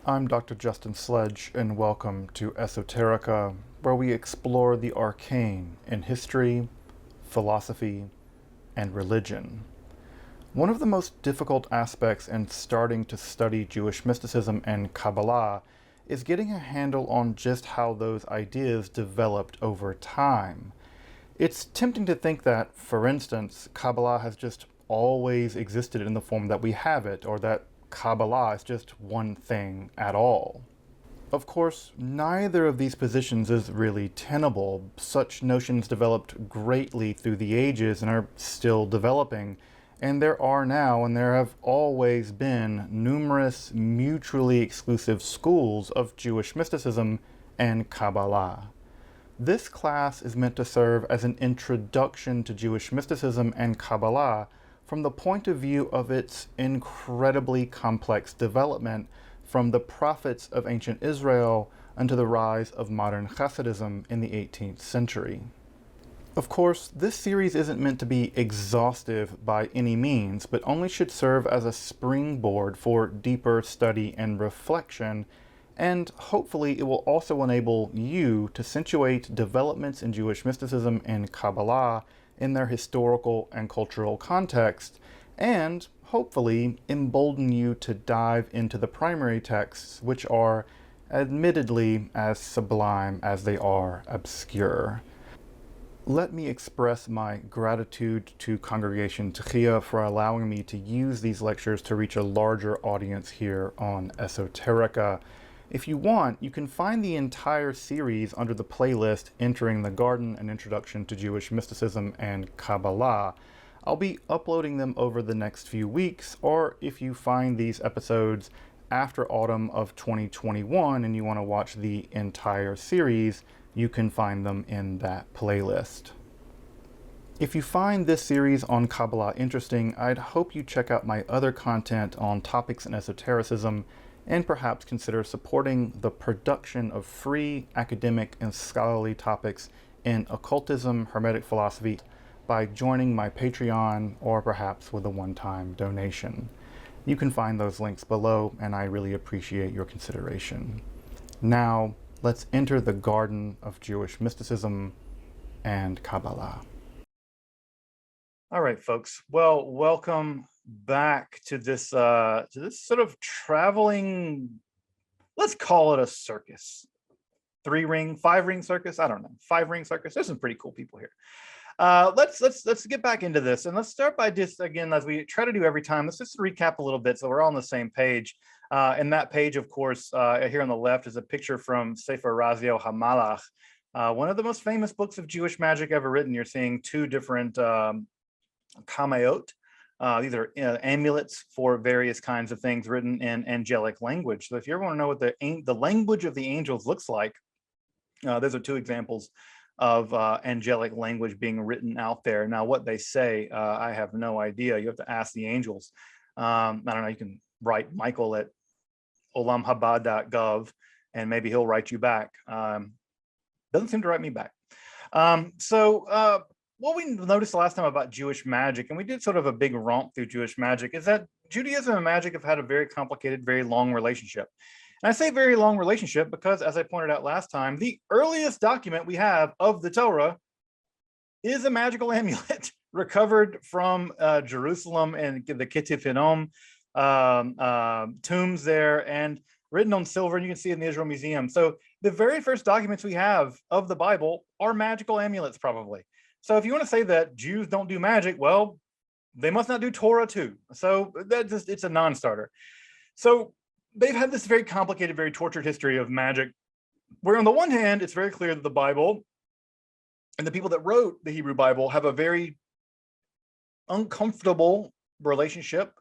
I'm Dr. Justin Sledge, and welcome to Esoterica, where we explore the arcane in history, philosophy, and religion. One of the most difficult aspects in starting to study Jewish mysticism and Kabbalah is getting a handle on just how those ideas developed over time. It's tempting to think that, for instance, Kabbalah has just always existed in the form that we have it, or that Kabbalah is just one thing at all. Of course, neither of these positions is really tenable. Such notions developed greatly through the ages and are still developing, and there are now and there have always been numerous mutually exclusive schools of Jewish mysticism and Kabbalah. This class is meant to serve as an introduction to Jewish mysticism and Kabbalah from the point of view of its incredibly complex development from the prophets of ancient Israel unto the rise of modern Hasidism in the 18th century. Of course, this series isn't meant to be exhaustive by any means, but only should serve as a springboard for deeper study and reflection, and hopefully it will also enable you to situate developments in Jewish mysticism and Kabbalah in their historical and cultural context, and hopefully embolden you to dive into the primary texts, which are admittedly as sublime as they are obscure. Let me express my gratitude to Congregation Techia for allowing me to use these lectures to reach a larger audience here on Esoterica. If you want, you can find the entire series under the playlist Entering the Garden, an Introduction to Jewish Mysticism and Kabbalah. I'll be uploading them over the next few weeks, or if you find these episodes after autumn of 2021 and you want to watch the entire series, you can find them in that playlist. If you find this series on Kabbalah interesting, I'd hope you check out my other content on topics in esotericism, and perhaps consider supporting the production of free academic and scholarly topics in occultism, hermetic philosophy by joining my Patreon or perhaps with a one-time donation. You can find those links below, and I really appreciate your consideration. Now, let's enter the garden of Jewish mysticism and Kabbalah. All right, folks. Well, welcome back to this sort of traveling, let's call it a circus. 3-ring, 5-ring circus. I don't know. 5-ring circus. There's some pretty cool people here. Let's get back into this, and let's start by just, again, as we try to do every time, let's just recap a little bit so we're all on the same page. And that page, of course, here on the left is a picture from Sefer HaMalach, one of the most famous books of Jewish magic ever written. You're seeing two different kamayot. These are amulets for various kinds of things written in angelic language. So if you ever want to know what the language of the angels looks like, those are two examples of angelic language being written out there. Now, what they say, I have no idea. You have to ask the angels. I don't know. You can write Michael at olamhaba.gov, and maybe he'll write you back. Doesn't seem to write me back. What we noticed the last time about Jewish magic, and we did sort of a big romp through Jewish magic, is that Judaism and magic have had a very complicated, very long relationship. And I say very long relationship because, as I pointed out last time, the earliest document we have of the Torah is a magical amulet recovered from Jerusalem and the Ketif Hinnom tombs there, and written on silver, and you can see it in the Israel Museum. So the very first documents we have of the Bible are magical amulets, probably. So if you want to say that Jews don't do magic, well, they must not do Torah too. So it's a non-starter. So they've had this very complicated, very tortured history of magic, where on the one hand, it's very clear that the Bible and the people that wrote the Hebrew Bible have a very uncomfortable relationship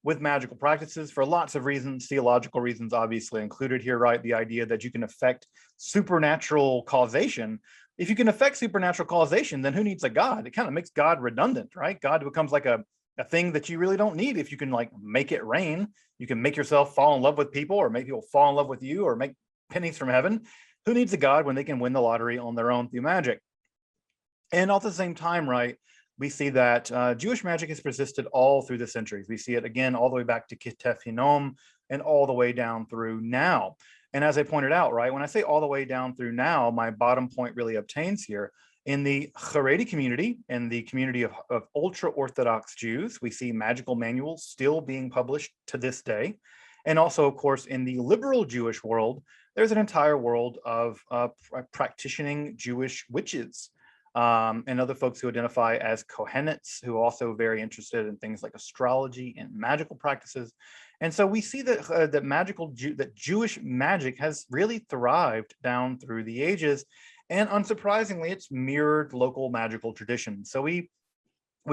with magical practices for lots of reasons, theological reasons obviously included here, right? The idea that you can affect supernatural causation. If you can affect supernatural causation, then who needs a God? It kind of makes God redundant, right? God becomes like a thing that you really don't need. If you can like make it rain, you can make yourself fall in love with people, or make people fall in love with you, or make pennies from heaven. Who needs a God when they can win the lottery on their own through magic? And at the same time, right, we see that Jewish magic has persisted all through the centuries. We see it again all the way back to Ketif Hinnom, and all the way down through now. And as I pointed out, right, when I say all the way down through now, my bottom point really obtains here. In the Haredi community, in the community of ultra-Orthodox Jews, we see magical manuals still being published to this day. And also, of course, in the liberal Jewish world, there's an entire world of practicing Jewish witches and other folks who identify as Kohenites, who are also very interested in things like astrology and magical practices. And so we see that that Jewish magic has really thrived down through the ages. And unsurprisingly, it's mirrored local magical traditions. So we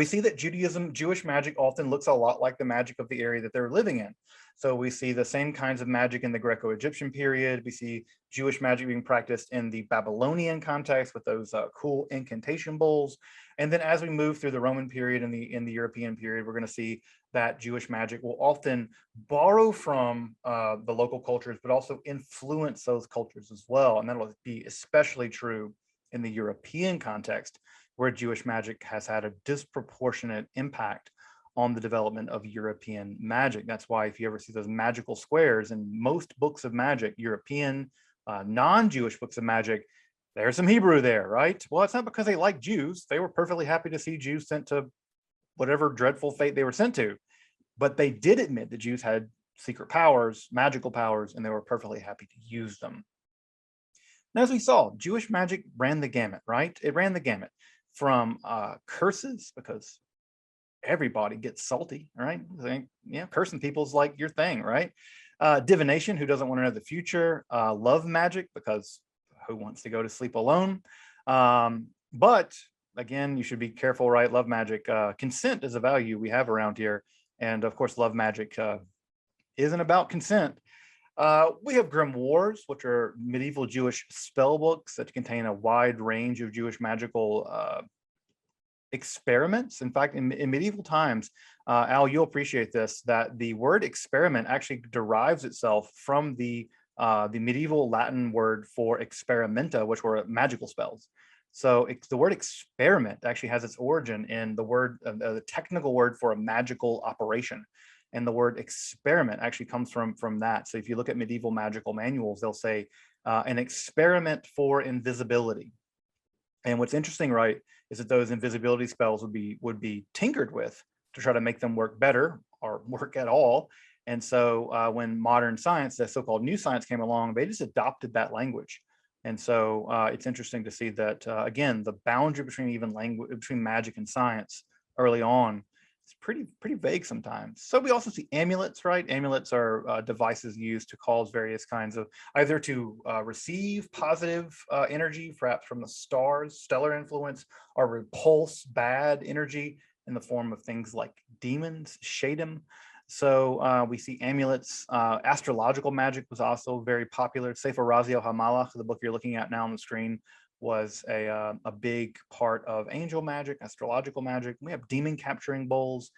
see that Jewish magic often looks a lot like the magic of the area that they're living in. So we see the same kinds of magic in the Greco-Egyptian period. We see Jewish magic being practiced in the Babylonian context with those cool incantation bowls. And then as we move through the Roman period and in the European period, we're going to see that Jewish magic will often borrow from the local cultures, but also influence those cultures as well. And that'll be especially true in the European context, where Jewish magic has had a disproportionate impact on the development of European magic. That's why if you ever see those magical squares in most books of magic, European, non-Jewish books of magic, there's some Hebrew there, right? Well, it's not because they like Jews. They were perfectly happy to see Jews sent to whatever dreadful fate they were sent to. But they did admit that Jews had secret powers, magical powers, and they were perfectly happy to use them. And as we saw, Jewish magic ran the gamut, right? It ran the gamut from curses, because everybody gets salty, right? Yeah, cursing people is like your thing, right? Divination, who doesn't want to know the future? Love magic, because who wants to go to sleep alone? But again, you should be careful, right? Love magic. Consent is a value we have around here. And of course, love magic isn't about consent. We have grimoires, which are medieval Jewish spell books that contain a wide range of Jewish magical experiments. In fact, in medieval times, Al, you'll appreciate this, that the word experiment actually derives itself from the medieval Latin word for experimenta, which were magical spells. So the word experiment actually has its origin in the technical word for a magical operation. And the word experiment actually comes from that. So if you look at medieval magical manuals, they'll say an experiment for invisibility. And what's interesting, right, is that those invisibility spells would be tinkered with to try to make them work better or work at all. And so when modern science, the so-called new science, came along, they just adopted that language. And so it's interesting to see that, again, the boundary between magic and science early on is pretty vague sometimes. So we also see amulets, right? Amulets are devices used to cause various kinds of, either to receive positive energy, perhaps from the stars, stellar influence, or repulse bad energy in the form of things like demons, shadim. So we see amulets. Astrological magic was also very popular. Sefer HaMalach, the book you're looking at now on the screen, was a big part of angel magic, astrological magic. We have demon capturing bowls.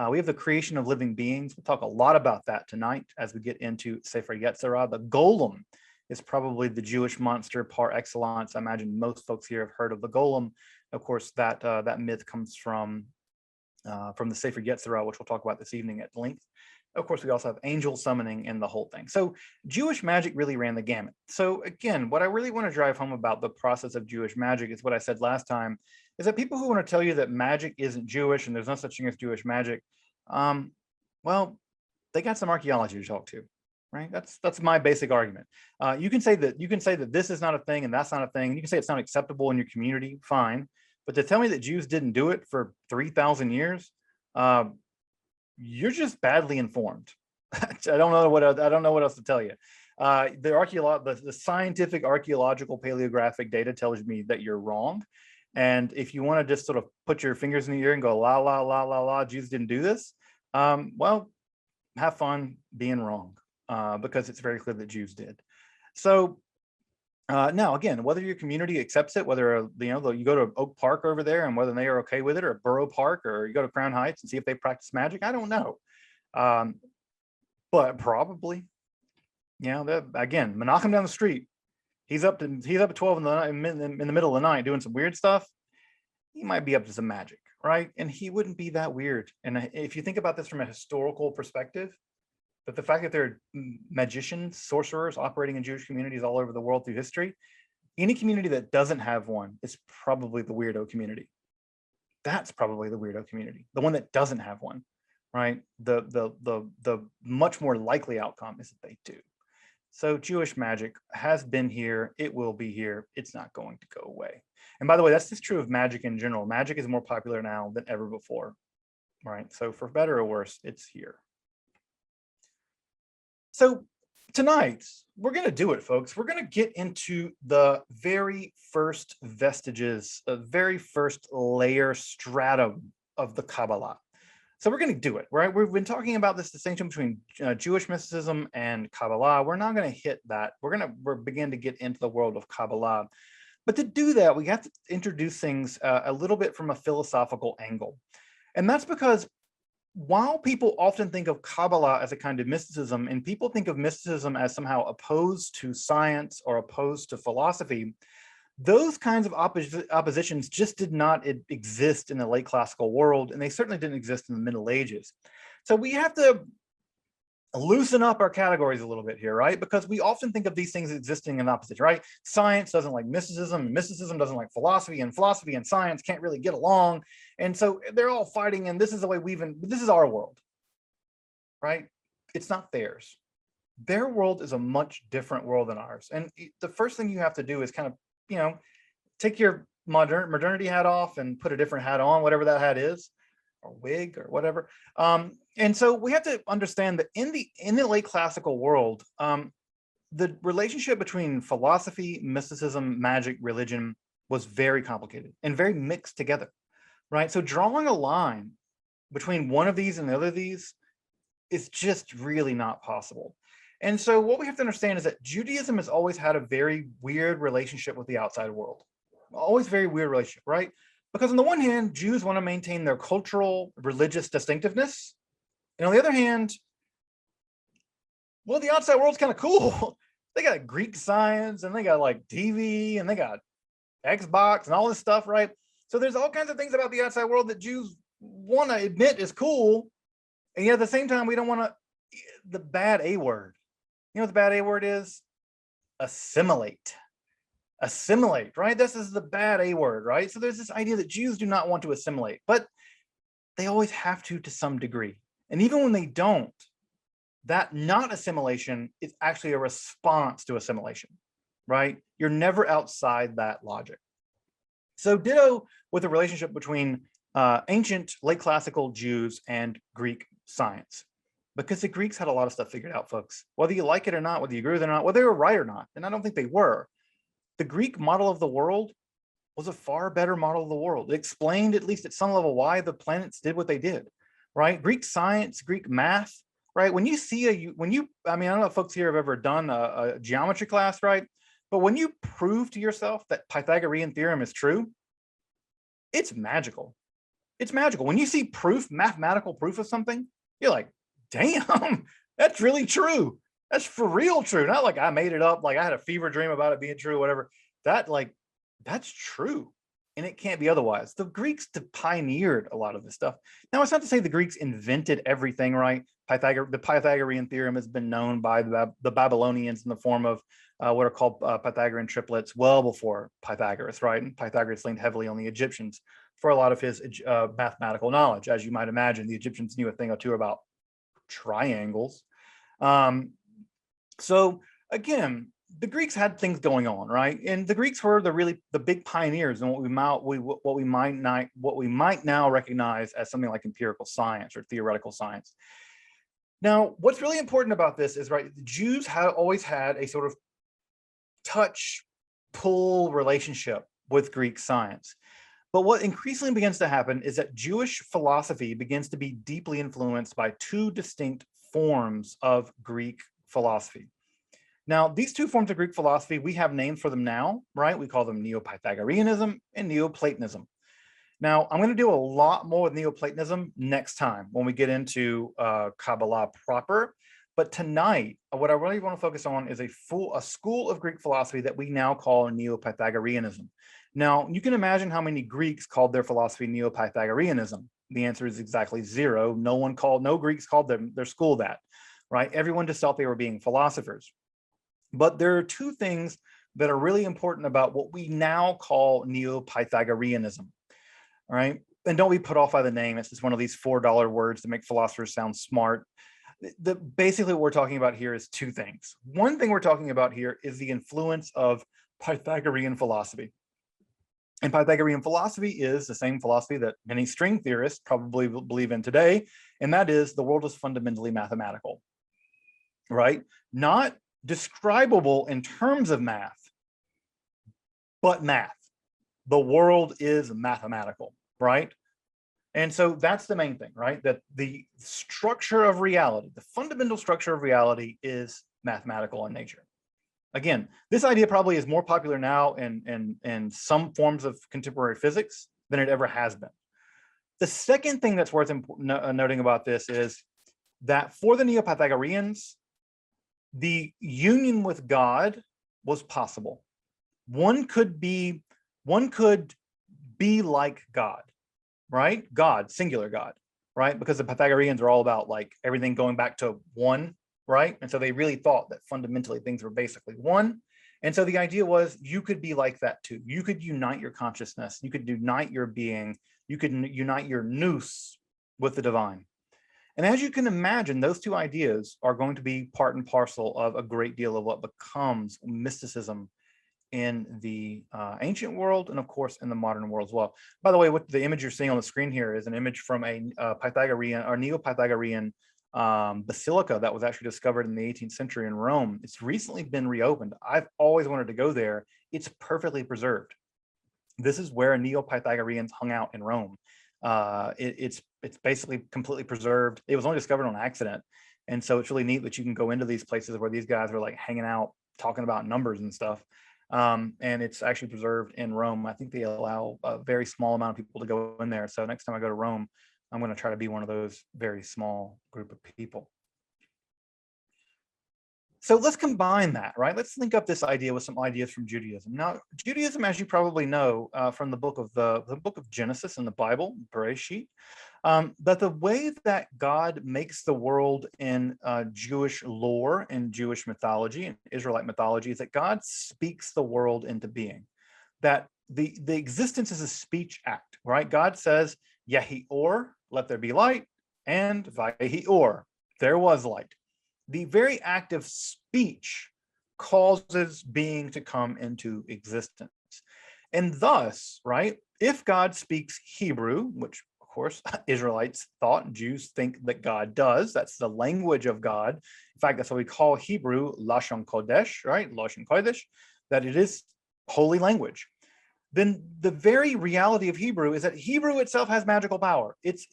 We have the creation of living beings. We'll talk a lot about that tonight as we get into Sefer Yetzirah. The Golem is probably the Jewish monster par excellence. I imagine most folks here have heard of the Golem. Of course, that myth comes from the Sefer Yetzirah, which we'll talk about this evening at length. Of course, we also have angel summoning and the whole thing. So Jewish magic really ran the gamut. So again, what I really want to drive home about the process of Jewish magic is what I said last time, is that people who want to tell you that magic isn't Jewish and there's no such thing as Jewish magic, well, they got some archaeology to talk to, right? That's my basic argument. You can say that this is not a thing and that's not a thing. You can say it's not acceptable in your community, fine. But to tell me that Jews didn't do it for 3,000 years, you're just badly informed. I don't know what else to tell you. The scientific archaeological paleographic data tells me that you're wrong. And if you want to just sort of put your fingers in the ear and go la la la la la, Jews didn't do this, well, have fun being wrong, because it's very clear that Jews did. So now, again, whether your community accepts it, whether you go to Oak Park over there and whether they are okay with it, or Borough Park, or you go to Crown Heights and see if they practice magic, I don't know. But probably, again, Menachem down the street, he's up at 12 in the middle of the night doing some weird stuff. He might be up to some magic, right? And he wouldn't be that weird. And if you think about this from a historical perspective, But the fact that there are magicians, sorcerers operating in Jewish communities all over the world through history, any community that doesn't have one is probably the weirdo community. That's probably the weirdo community, the one that doesn't have one, right? The much more likely outcome is that they do. So Jewish magic has been here. It will be here. It's not going to go away. And by the way, that's just true of magic in general. Magic is more popular now than ever before, right? So for better or worse, it's here. So tonight, we're going to do it, folks. We're going to get into the very first vestiges, the very first layer stratum of the Kabbalah. So we're going to do it, right? We've been talking about this distinction between Jewish mysticism and Kabbalah. We're not going to hit that. We're begin to get into the world of Kabbalah. But to do that, we have to introduce things a little bit from a philosophical angle. And that's because while people often think of Kabbalah as a kind of mysticism, and people think of mysticism as somehow opposed to science or opposed to philosophy, those kinds of oppositions just did not exist in the late classical world, and they certainly didn't exist in the Middle Ages. So we have to loosen up our categories a little bit here, right? Because we often think of these things existing in opposition, right? Science doesn't like mysticism, and mysticism doesn't like philosophy and science can't really get along. And so they're all fighting, and this is the way this is our world, right? It's not theirs. Their world is a much different world than ours. And the first thing you have to do is kind of, take your modernity hat off and put a different hat on, whatever that hat is, or wig or whatever. And so we have to understand that in the late classical world, the relationship between philosophy, mysticism, magic, religion was very complicated and very mixed together, right? So drawing a line between one of these and the other of these is just really not possible. And so what we have to understand is that Judaism has always had a very weird relationship with the outside world. Always very weird relationship, right? Because on the one hand, Jews want to maintain their cultural, religious distinctiveness. And on the other hand, well, the outside world's kind of cool. They got Greek science, and they got like TV, and they got Xbox and all this stuff, right? So there's all kinds of things about the outside world that Jews want to admit is cool. And yet at the same time, we don't want to, the bad A word. You know what the bad A word is? Assimilate. Assimilate, right? This is the bad A word, right? So there's this idea that Jews do not want to assimilate, but they always have to some degree. And even when they don't, that not assimilation is actually a response to assimilation, right? You're never outside that logic. So ditto with the relationship between ancient late classical Jews and Greek science. Because the Greeks had a lot of stuff figured out, folks. Whether you like it or not, whether you agree with it or not, whether they were right or not, and I don't think they were, the Greek model of the world was a far better model of the world. It explained, at least at some level, why the planets did what they did, right? Greek science, Greek math, right? When you see I don't know if folks here have ever done a geometry class, right? But when you prove to yourself that Pythagorean theorem is true, it's magical. It's magical. When you see proof, mathematical proof of something, you're like, damn, that's really true. That's for real true. Not like I made it up, like I had a fever dream about it being true, whatever. That's true. And it can't be otherwise. The Greeks pioneered a lot of this stuff. Now, it's not to say the Greeks invented everything, right? The Pythagorean theorem has been known by the Babylonians in the form of what are called Pythagorean triplets well before Pythagoras, right? And Pythagoras leaned heavily on the Egyptians for a lot of his mathematical knowledge. As you might imagine, the Egyptians knew a thing or two about triangles. So again, the Greeks had things going on, right? And the Greeks were the big pioneers in what we might now recognize as something like empirical science or theoretical science. Now, what's really important about this is, right, the Jews always had a sort of touch-pull relationship with Greek science. But what increasingly begins to happen is that Jewish philosophy begins to be deeply influenced by two distinct forms of Greek philosophy. Now, these two forms of Greek philosophy, we have names for them now, right? We call them Neo-Pythagoreanism and Neoplatonism. Now, I'm going to do a lot more with Neoplatonism next time when we get into Kabbalah proper. But tonight, what I really want to focus on is a school of Greek philosophy that we now call Neo-Pythagoreanism. Now, you can imagine how many Greeks called their philosophy Neo-Pythagoreanism. The answer is exactly zero. No Greeks called their school that. right? Everyone just thought they were being philosophers. But there are two things that are really important about what we now call Neo-Pythagoreanism, right? And don't be put off by the name. It's just one of these $4 words to make philosophers sound smart. Basically, what we're talking about here is two things. One thing we're talking about here is the influence of Pythagorean philosophy. And Pythagorean philosophy is the same philosophy that many string theorists probably believe in today, and that is the world is fundamentally mathematical, right? Not describable in terms of math, but math. The world is mathematical, right? And so that's the main thing, right? That the structure of reality, the fundamental structure of reality is mathematical in nature. Again, this idea probably is more popular now in some forms of contemporary physics than it ever has been. The second thing that's worth noting about this is that for the Neo-Pythagoreans, the union with God was possible. One could be like God, right? God, singular God, right? Because the Pythagoreans are all about like everything going back to one, right? And so they really thought that fundamentally things were basically one. And so the idea was you could be like that too. You could unite your consciousness. You could unite your being. You could unite your nous with the divine. And as you can imagine, those two ideas are going to be part and parcel of a great deal of what becomes mysticism in the ancient world, and of course in the modern world as well. By the way, what the image you're seeing on the screen here is an image from a Pythagorean or Neo-Pythagorean basilica that was actually discovered in the 18th century in Rome. It's recently been reopened. I've always wanted to go there. It's perfectly preserved. This is where Neo-Pythagoreans hung out in Rome. It's basically completely preserved. It was only discovered on accident, and so it's really neat that you can go into these places where these guys are like hanging out, talking about numbers and stuff. And it's actually preserved in Rome. I think they allow a very small amount of people to go in there. So next time I go to Rome, I'm going to try to be one of those very small group of people. So let's combine that, right? Let's link up this idea with some ideas from Judaism. Now, Judaism, as you probably know from the book of Genesis in the Bible, Bereshit, that the way that God makes the world in Jewish lore and Jewish mythology and Israelite mythology is that God speaks the world into being. That the existence is a speech act, right? God says, Yehi or, let there be light, and Vayehi or, there was light. The very act of speech causes being to come into existence. And thus, right, if God speaks Hebrew, which of course Israelites thought, Jews think that God does, that's the language of God. In fact, that's what we call Hebrew Lashon Kodesh, right? Lashon Kodesh, that it is holy language. Then the very reality of Hebrew is that Hebrew itself has magical power. It's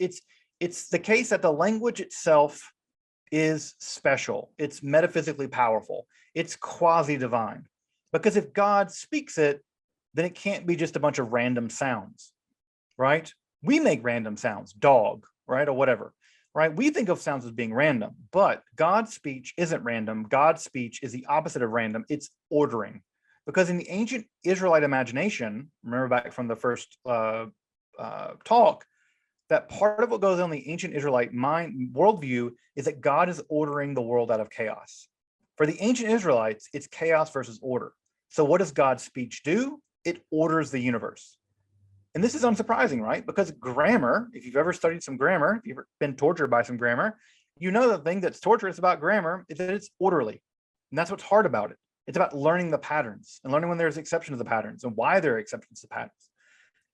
the case that the language itself is special. It's metaphysically powerful. It's quasi-divine. Because if God speaks it, then it can't be just a bunch of random sounds, right? We make random sounds, dog, right, or whatever, right? We think of sounds as being random, but God's speech isn't random. God's speech is the opposite of random. It's ordering. Because in the ancient Israelite imagination, remember back from the first talk, that part of what goes on in the ancient Israelite mind worldview is that God is ordering the world out of chaos. For the ancient Israelites, it's chaos versus order. So what does God's speech do? It orders the universe. And this is unsurprising, right? Because grammar, if you've ever studied some grammar, if you've ever been tortured by some grammar, you know the thing that's torturous about grammar is that it's orderly. And that's what's hard about it. It's about learning the patterns and learning when there's exceptions to the patterns and why there are exceptions to patterns.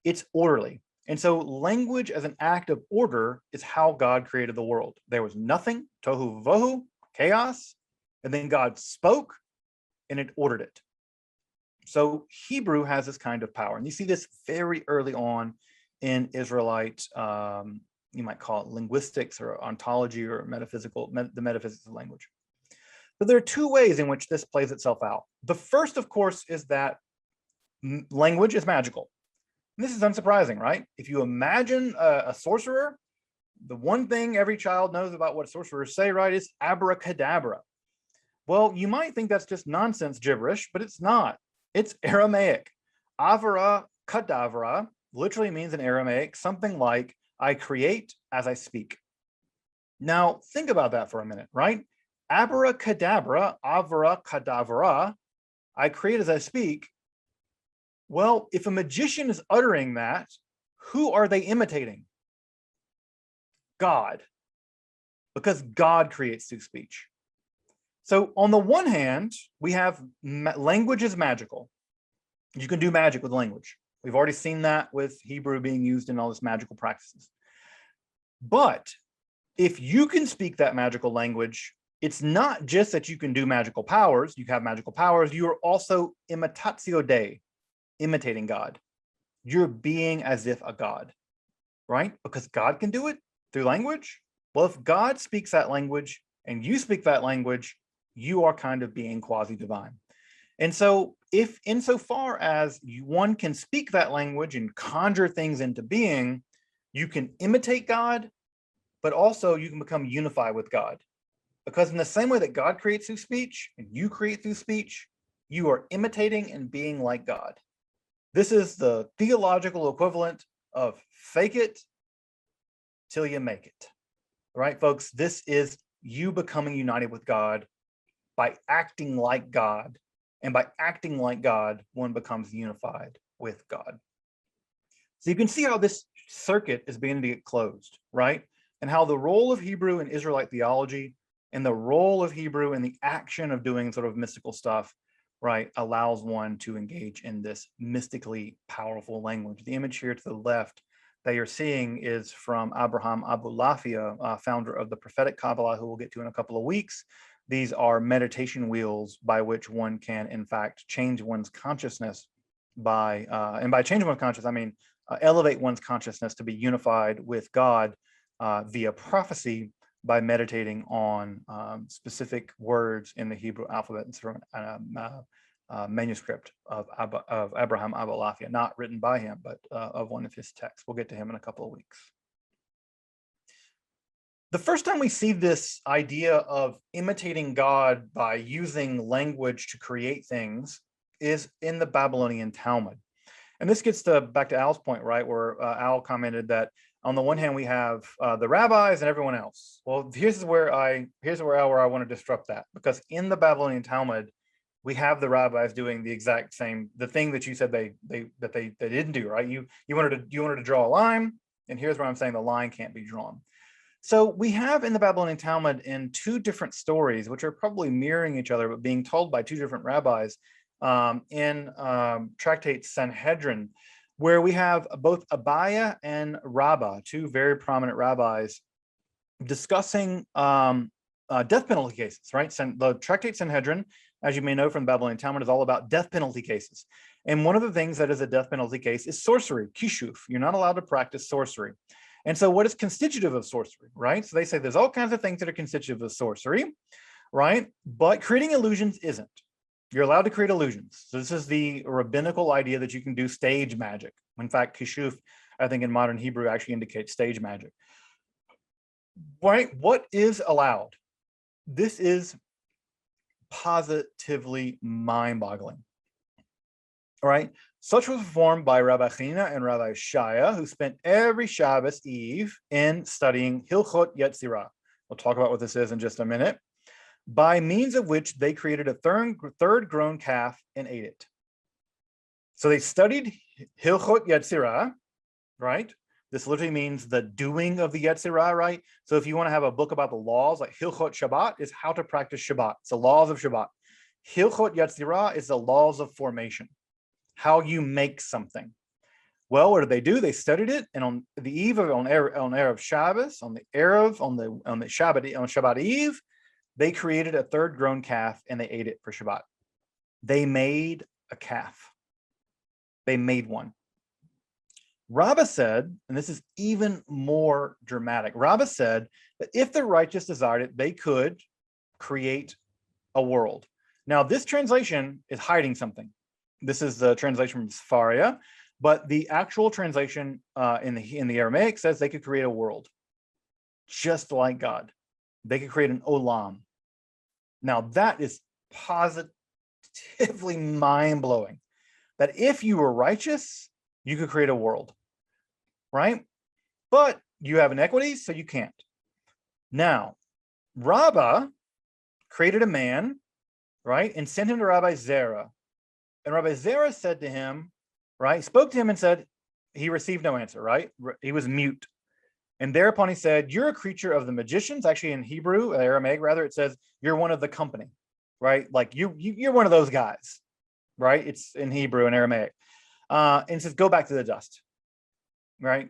It's orderly. And so language as an act of order is how God created the world. There was nothing, tohu vohu, chaos, and then God spoke and it ordered it. So Hebrew has this kind of power. And you see this very early on in Israelite, you might call it linguistics or ontology or the metaphysics of language. But there are two ways in which this plays itself out. The first, of course, is that language is magical. This is unsurprising, right? If you imagine a sorcerer, the one thing every child knows about what sorcerers say, right, is abracadabra. Well, you might think that's just nonsense gibberish, but it's not. It's Aramaic. Avara kadavra literally means in Aramaic something like, I create as I speak. Now, think about that for a minute, right? Abracadabra, avra cadavra, I create as I speak. Well, if a magician is uttering that, who are they imitating? God, because God creates through speech. So on the one hand, we have language is magical. You can do magic with language. We've already seen that with Hebrew being used in all this magical practices. But if you can speak that magical language, it's not just that you can do magical powers. You have magical powers. You are also imitatio Dei, imitating God. You're being as if a God, right? Because God can do it through language. Well, if God speaks that language and you speak that language, you are kind of being quasi-divine. And so if insofar as one can speak that language and conjure things into being, you can imitate God, but also you can become unified with God. Because in the same way that God creates through speech and you create through speech, you are imitating and being like God. This is the theological equivalent of fake it till you make it. All right, folks, this is you becoming united with God by acting like God. And by acting like God, one becomes unified with God. So you can see how this circuit is beginning to get closed, right? And how the role of Hebrew in Israelite theology and the role of Hebrew in the action of doing sort of mystical stuff, right, allows one to engage in this mystically powerful language. The image here to the left that you're seeing is from Abraham Abulafia, founder of the prophetic Kabbalah, who we'll get to in a couple of weeks. These are meditation wheels by which one can, in fact, change one's consciousness by, and by change one's consciousness, I mean, elevate one's consciousness to be unified with God via prophecy by meditating on specific words in the Hebrew alphabet. It's from a manuscript of Abraham Abulafia, not written by him, but of one of his texts. We'll get to him in a couple of weeks. The first time we see this idea of imitating God by using language to create things is in the Babylonian Talmud. And this gets back to Al's point, right, where Al commented that on the one hand, we have the rabbis and everyone else. Well, here's where I want to disrupt that, because in the Babylonian Talmud, we have the rabbis doing the exact same, the thing that you said they didn't do, right? You wanted to draw a line, and here's where I'm saying the line can't be drawn. So we have in the Babylonian Talmud in two different stories, which are probably mirroring each other, but being told by two different rabbis in Tractate Sanhedrin, where we have both Abaya and Rabbah, two very prominent rabbis, discussing death penalty cases, right? The Tractate Sanhedrin, as you may know from the Babylonian Talmud, is all about death penalty cases. And one of the things that is a death penalty case is sorcery, kishuf. You're not allowed to practice sorcery. And so what is constitutive of sorcery, right? So they say there's all kinds of things that are constitutive of sorcery, right? But creating illusions isn't. You're allowed to create illusions. So this is the rabbinical idea that you can do stage magic. In fact, kishuf, I think in modern Hebrew actually indicates stage magic. Right? What is allowed? This is positively mind-boggling. All right. Such was performed by Rabbi China and Rabbi Shaya, who spent every Shabbos Eve in studying Hilchot Yetzirah. We'll talk about what this is in just a minute. By means of which they created a third grown calf and ate it. So they studied Hilchot Yetzirah, right? This literally means the doing of the Yetzirah, right? So if you want to have a book about the laws, like Hilchot Shabbat is how to practice Shabbat. It's the laws of Shabbat. Hilchot Yetzirah is the laws of formation, how you make something. Well, what did they do? They studied it, and on the eve of Erev Shabbos, on Shabbat Eve, they created a third grown calf and they ate it for Shabbat. They made a calf. They made one. Rabbah said, and this is even more dramatic, Rabbah said that if the righteous desired it, they could create a world. Now, this translation is hiding something. This is the translation from Sefaria, but the actual translation in the Aramaic says they could create a world, just like God. They could create an olam. Now, that is positively mind-blowing, that if you were righteous, you could create a world, right? But you have inequities, so you can't. Now, Rabbah created a man, right, and sent him to Rabbi Zerah. And Rabbi Zerah said to him, right, spoke to him and said, he received no answer, right? He was mute. And thereupon he said, you're a creature of the magicians. Actually, in Hebrew, Aramaic rather, it says you're one of the company, right? Like you're one of those guys, right? It's in Hebrew and Aramaic. And it says, go back to the dust, right?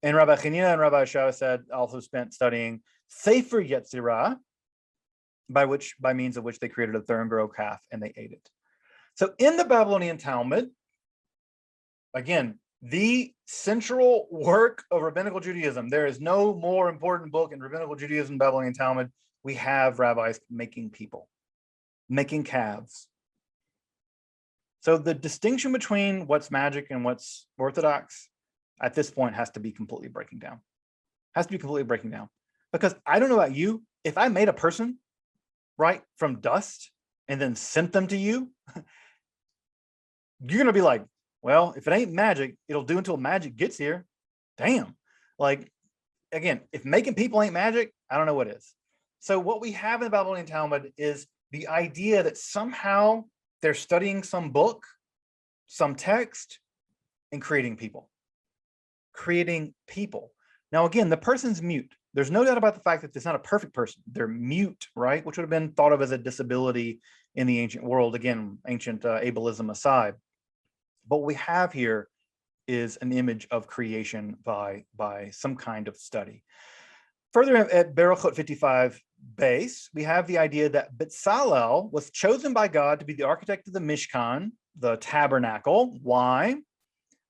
And Rabbi Chanina and Rabbi Shua said, also spent studying Sefer Yetzirah, by means of which they created a thorn-grown calf and they ate it. So in the Babylonian Talmud, again, the central work of rabbinical Judaism, there is no more important book in rabbinical Judaism, Babylonian Talmud. We have rabbis making people, making calves. So the distinction between what's magic and what's orthodox at this point has to be completely breaking down. Because I don't know about you, if I made a person, right, from dust and then sent them to you, you're going to be like, well, if it ain't magic, it'll do until magic gets here. Damn. Like, again, if making people ain't magic, I don't know what is. So what we have in the Babylonian Talmud is the idea that somehow they're studying some book, some text, and creating people. Now, again, the person's mute. There's no doubt about the fact that it's not a perfect person. They're mute, right? Which would have been thought of as a disability in the ancient world. Again, ancient ableism aside. But what we have here is an image of creation by some kind of study. Further at Berachot 55 base, we have the idea that Bezalel was chosen by God to be the architect of the Mishkan, the tabernacle. Why?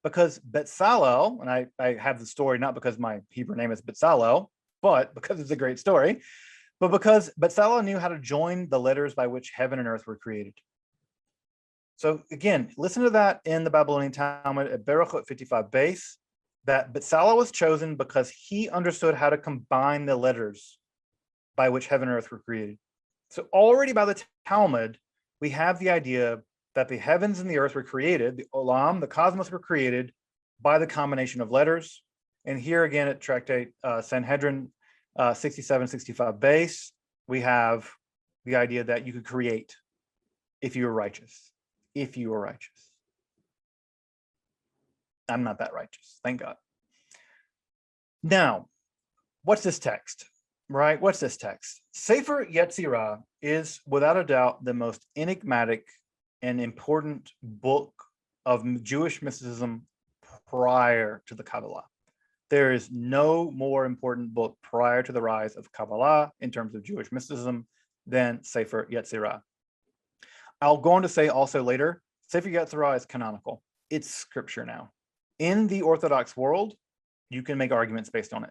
Because Bezalel, and I have the story not because my Hebrew name is Bezalel, but because it's a great story, but because Bezalel knew how to join the letters by which heaven and earth were created. So again, listen to that in the Babylonian Talmud at Berachot 55 base, that Bezalel was chosen because he understood how to combine the letters by which heaven and earth were created. So already by the Talmud, we have the idea that the heavens and the earth were created, the Olam, the cosmos were created by the combination of letters. And here again at Tractate Sanhedrin 67-65 base, we have the idea that you could create if you were righteous. If you were righteous. I'm not that righteous, thank God. Now, what's this text, right? What's this text? Sefer Yetzirah is without a doubt the most enigmatic and important book of Jewish mysticism prior to the Kabbalah. There is no more important book prior to the rise of Kabbalah in terms of Jewish mysticism than Sefer Yetzirah. I'll go on to say also later, Sefer Yetzirah is canonical. It's scripture now. In the Orthodox world, you can make arguments based on it.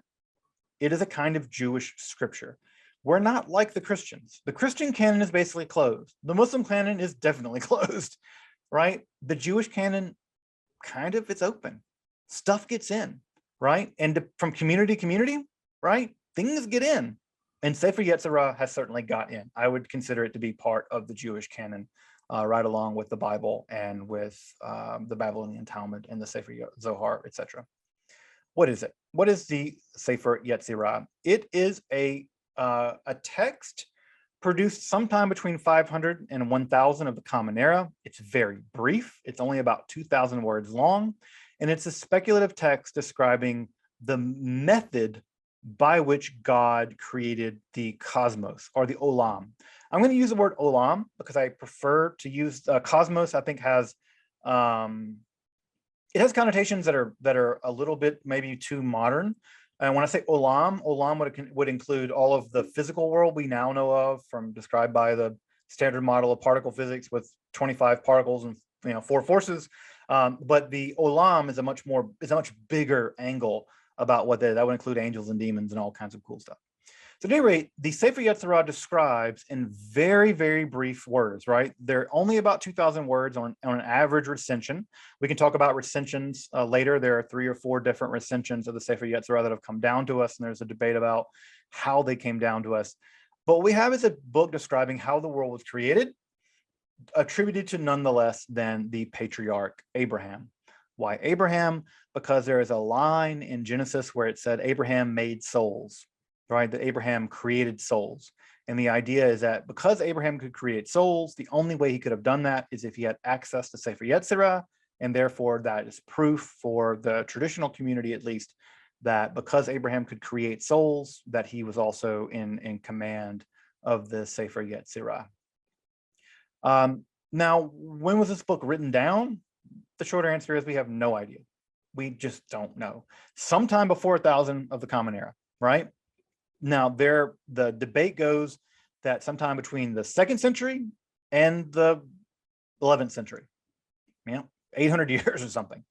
It is a kind of Jewish scripture. We're not like the Christians. The Christian canon is basically closed. The Muslim canon is definitely closed, right? The Jewish canon, kind of, it's open. Stuff gets in, right? And from community to community, right? Things get in. And Sefer Yetzirah has certainly got in. I would consider it to be part of the Jewish canon, right along with the Bible and with the Babylonian Talmud and the Sefer Zohar, etc. What is it? What is the Sefer Yetzirah? It is a text produced sometime between 500 and 1000 of the Common Era. It's very brief. It's only about 2,000 words long. And it's a speculative text describing the method by which God created the cosmos or the Olam. I'm going to use the word Olam because I prefer to use cosmos. I think has it has connotations that are a little bit maybe too modern. And when I say Olam, would include all of the physical world we now know of, from described by the standard model of particle physics with 25 particles and 4 forces. But the Olam is a much bigger angle about what that would include angels and demons and all kinds of cool stuff. So at any rate, the Sefer Yetzirah describes in very, very brief words, right? They're only about 2,000 words on an average recension. We can talk about recensions later. There are 3 or 4 different recensions of the Sefer Yetzirah that have come down to us, and there's a debate about how they came down to us. But what we have is a book describing how the world was created, attributed to none the less than the patriarch Abraham. Why Abraham? Because there is a line in Genesis where it said Abraham made souls. right? That Abraham created souls. And the idea is that because Abraham could create souls, the only way he could have done that is if he had access to Sefer Yetzirah, and therefore that is proof for the traditional community, at least, that because Abraham could create souls, that he was also in command of the Sefer Yetzirah. Now, when was this book written down? The shorter answer is we have no idea. We just don't know. Sometime before 1000 of the Common Era, right? Now, the debate goes that sometime between the 2nd century and the 11th century, 800 years or something.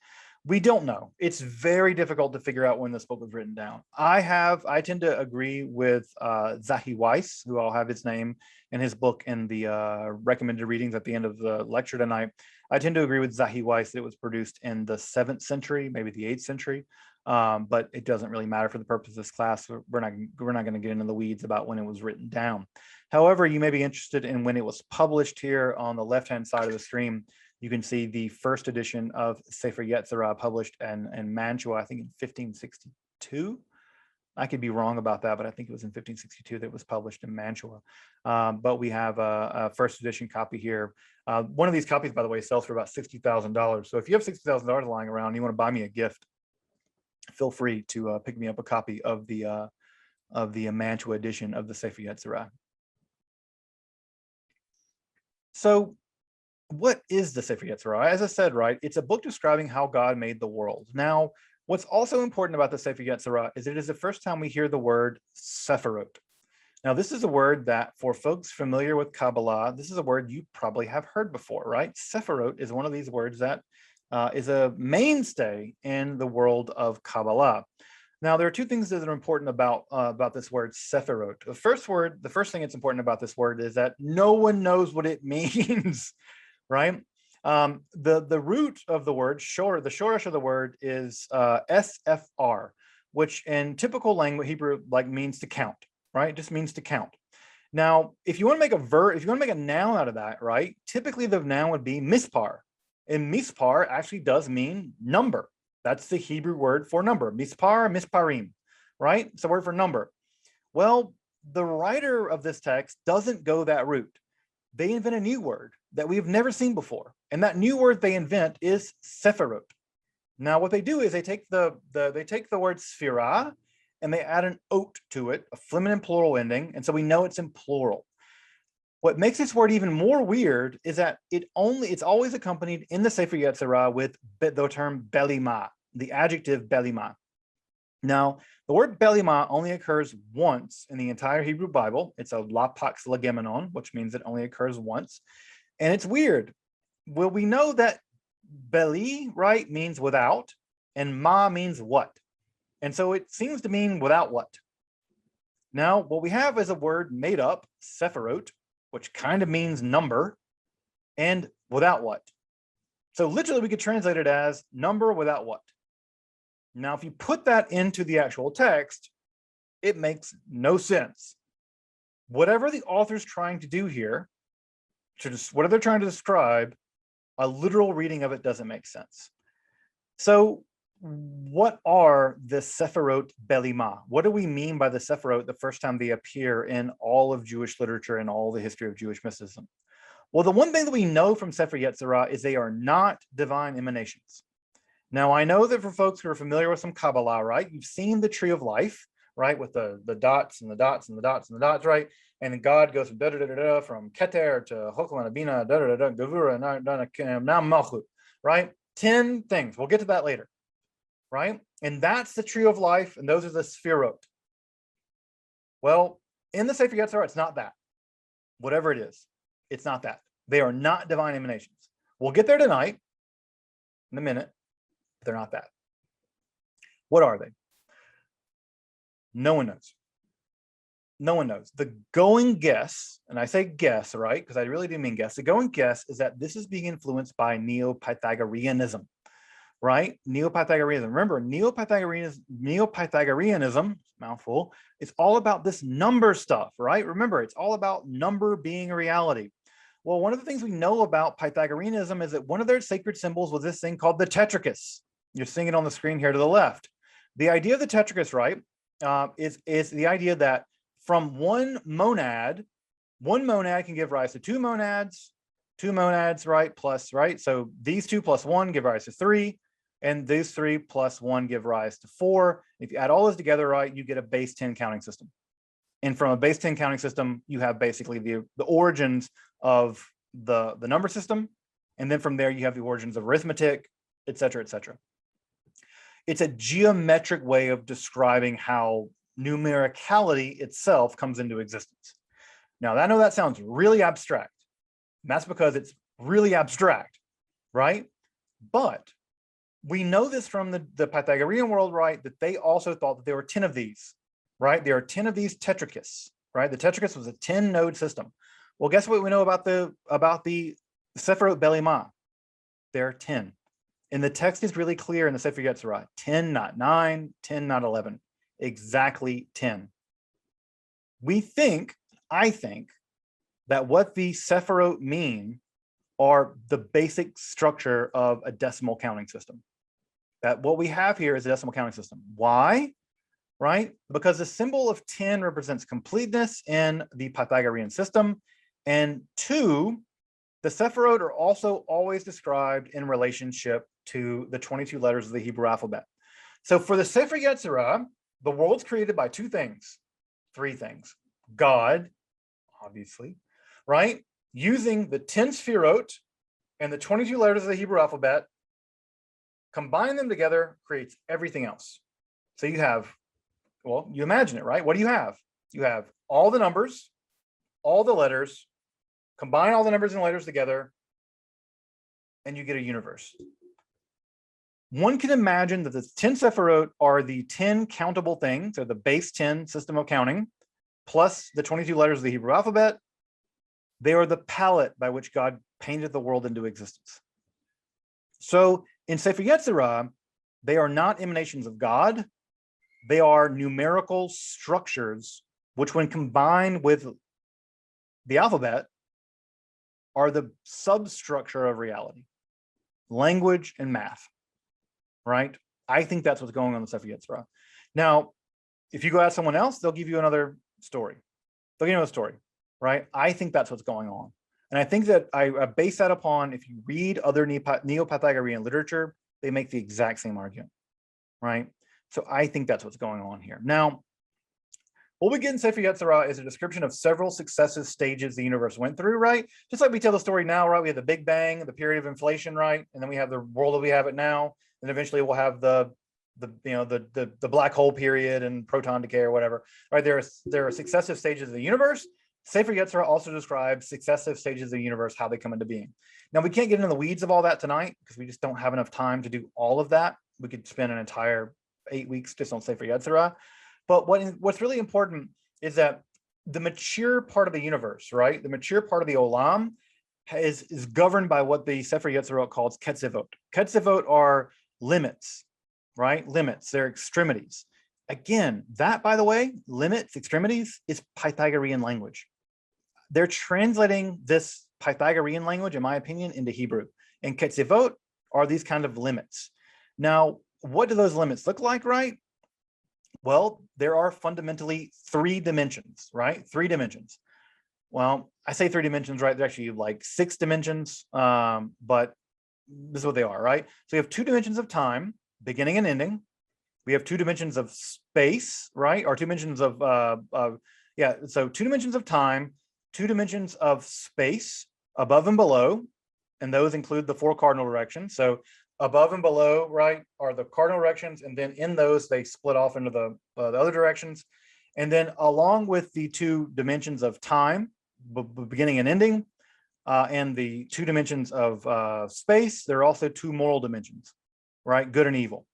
We don't know. It's very difficult to figure out when this book was written down. I tend to agree with Zahi Weiss, who I'll have his name and his book in the recommended readings at the end of the lecture tonight. I tend to agree with Zahi Weiss that it was produced in the 7th century, maybe the 8th century, but it doesn't really matter for the purpose of this class. We're not going to get into the weeds about when it was written down. However, you may be interested in when it was published. Here on the left-hand side of the stream, you can see the first edition of Sefer Yetzirah published in Mantua, I think in 1562. I could be wrong about that, but I think it was in 1562 that it was published in Mantua. But we have a first edition copy here. One of these copies, by the way, sells for about $60,000. So if you have $60,000 lying around and you want to buy me a gift, feel free to pick me up a copy of the Mantua edition of the Sefer Yetzirah. So what is the Sefer Yetzirah? As I said, right, it's a book describing how God made the world. Now, what's also important about the Sefer Yetzirah is it is the first time we hear the word Sefirot. Now, this is a word that for folks familiar with Kabbalah, this is a word you probably have heard before, right? Sefirot is one of these words that is a mainstay in the world of Kabbalah. Now, there are two things that are important about this word Sefirot. The first thing that's important about this word is that no one knows what it means, right? The root of the word, the shoresh of the word is SFR, which in typical language Hebrew means to count, right? It just means to count. Now, if you want to make a verb, if you want to make a noun out of that, right? Typically the noun would be mispar. And mispar actually does mean number. That's the Hebrew word for number. Mispar, misparim, right? It's a word for number. Well, the writer of this text doesn't go that route. They invent a new word that we've never seen before. And that new word they invent is Sefirot. Now, what they do is they take the word Sefirah and they add an ot to it, a feminine plural ending. And so we know it's in plural. What makes this word even more weird is that it's always accompanied in the Sefer Yetzirah with the term belima, the adjective belima. Now, the word belima only occurs once in the entire Hebrew Bible. It's a lapax legemenon, which means it only occurs once. And it's weird. Well, we know that beli, right, means without, and ma means what. And so it seems to mean without what. Now, what we have is a word made up, Sefirot, which kind of means number, and without what. So literally we could translate it as number without what. Now, if you put that into the actual text, it makes no sense. Whatever the author's trying to do here, whatever they're trying to describe, a literal reading of it doesn't make sense. So what are the Sefirot Belima? What do we mean by the Sefirot the first time they appear in all of Jewish literature and all the history of Jewish mysticism? Well, the one thing that we know from Sefer Yetzirah is they are not divine emanations. Now, I know that for folks who are familiar with some Kabbalah, right, you've seen the tree of life, right, with the dots and the dots and the dots and the dots, right? And then God goes from da-da-da-da-da, from Keter to Chokhmah, Bina, da-da-da-da, Gevura, now Malchut, right? 10 things. We'll get to that later. Right? And that's the tree of life, and those are the Sefirot. Well, in the Sefer Yetzirah, it's not that. Whatever it is, it's not that. They are not divine emanations. We'll get there tonight, in a minute, but they're not that. What are they? No one knows. No one knows. The going guess, and I say guess, right? Because I really do mean guess. The going guess is that this is being influenced by Neo-Pythagoreanism. Right? Neo-Pythagoreanism. Remember, Neo-Pythagoreanism, mouthful, it's all about this number stuff, right? Remember, it's all about number being a reality. Well, one of the things we know about Pythagoreanism is that one of their sacred symbols was this thing called the tetrachus. You're seeing it on the screen here to the left. The idea of the tetrachus, right? is the idea that from one monad can give rise to two monads, right, plus, right? So these two plus one give rise to three, and these three plus one give rise to four. If you add all those together, right, you get a base 10 counting system. And from a base 10 counting system, you have basically the origins of the number system. And then from there, you have the origins of arithmetic, et cetera, et cetera. It's a geometric way of describing how numericality itself comes into existence. Now, I know that sounds really abstract. And that's because it's really abstract, right? But we know this from the Pythagorean world, right? That they also thought that there were 10 of these, right? There are 10 of these tetrachus, right? The tetrachus was a 10-node system. Well, guess what we know about the Sefirot Belima? There are 10. And the text is really clear in the Sefer Yetzirah. 10, not 9, 10, not 11. Exactly 10. I think, that what the Sefirot mean are the basic structure of a decimal counting system. That what we have here is a decimal counting system. Why? Right? Because the symbol of 10 represents completeness in the Pythagorean system. And 2, the Sefirot are also always described in relationship to the 22 letters of the Hebrew alphabet. So for the Sefer Yetzirah, the world's created by 3 things. God, obviously, right? Using the 10 Sefirot and the 22 letters of the Hebrew alphabet, combine them together, creates everything else. So you have, well, you imagine it, right? What do you have? You have all the numbers, all the letters, combine all the numbers and letters together, and you get a universe. One can imagine that the 10 Sefirot are the 10 countable things, or the base 10 system of counting, plus the 22 letters of the Hebrew alphabet. They are the palette by which God painted the world into existence. So in Sefer Yetzirah, they are not emanations of God. They are numerical structures, which when combined with the alphabet, are the substructure of reality, language and math, right? I think that's what's going on in Sefer Yetzirah. Now, if you go ask someone else, they'll give you another story. They'll give you another story, right? I think that's what's going on. And I think that I base that upon, if you read other Neo-Pythagorean literature, they make the exact same argument, right? So I think that's what's going on here. Now, what we get in Sefer Yetzirah is a description of several successive stages the universe went through, right? Just like we tell the story now, right? We have the Big Bang, the period of inflation, right? And then we have the world that we have it now. And eventually we'll have the black hole period and proton decay or whatever, right? There are successive stages of the universe. Sefer Yetzirah also describes successive stages of the universe, how they come into being. Now, we can't get into the weeds of all that tonight because we just don't have enough time to do all of that. We could spend an entire 8 weeks just on Sefer Yetzirah. But what's really important is that the mature part of the universe, right? The mature part of the Olam is governed by what the Sefer Yetzirah calls ketzivot. Ketzivot are limits, right? Limits, they're extremities. Again, that, by the way, limits, extremities, is Pythagorean language. They're translating this Pythagorean language, in my opinion, into Hebrew. And ketzivot are these kind of limits. Now, what do those limits look like, right? Well, there are fundamentally 3 dimensions, right? 3 dimensions. Well, I say 3 dimensions, right? They're actually like 6 dimensions, but this is what they are, right? So you have 2 dimensions of time, beginning and ending. We have 2 dimensions of space, right? Or 2 dimensions of, so 2 dimensions of time, 2 dimensions of space, above and below, and those include the 4 cardinal directions. So above and below, right, are the cardinal directions, and then in those, they split off into the other directions. And then along with the 2 dimensions of time, beginning and ending, and the 2 dimensions of space, there are also 2 moral dimensions, right, good and evil.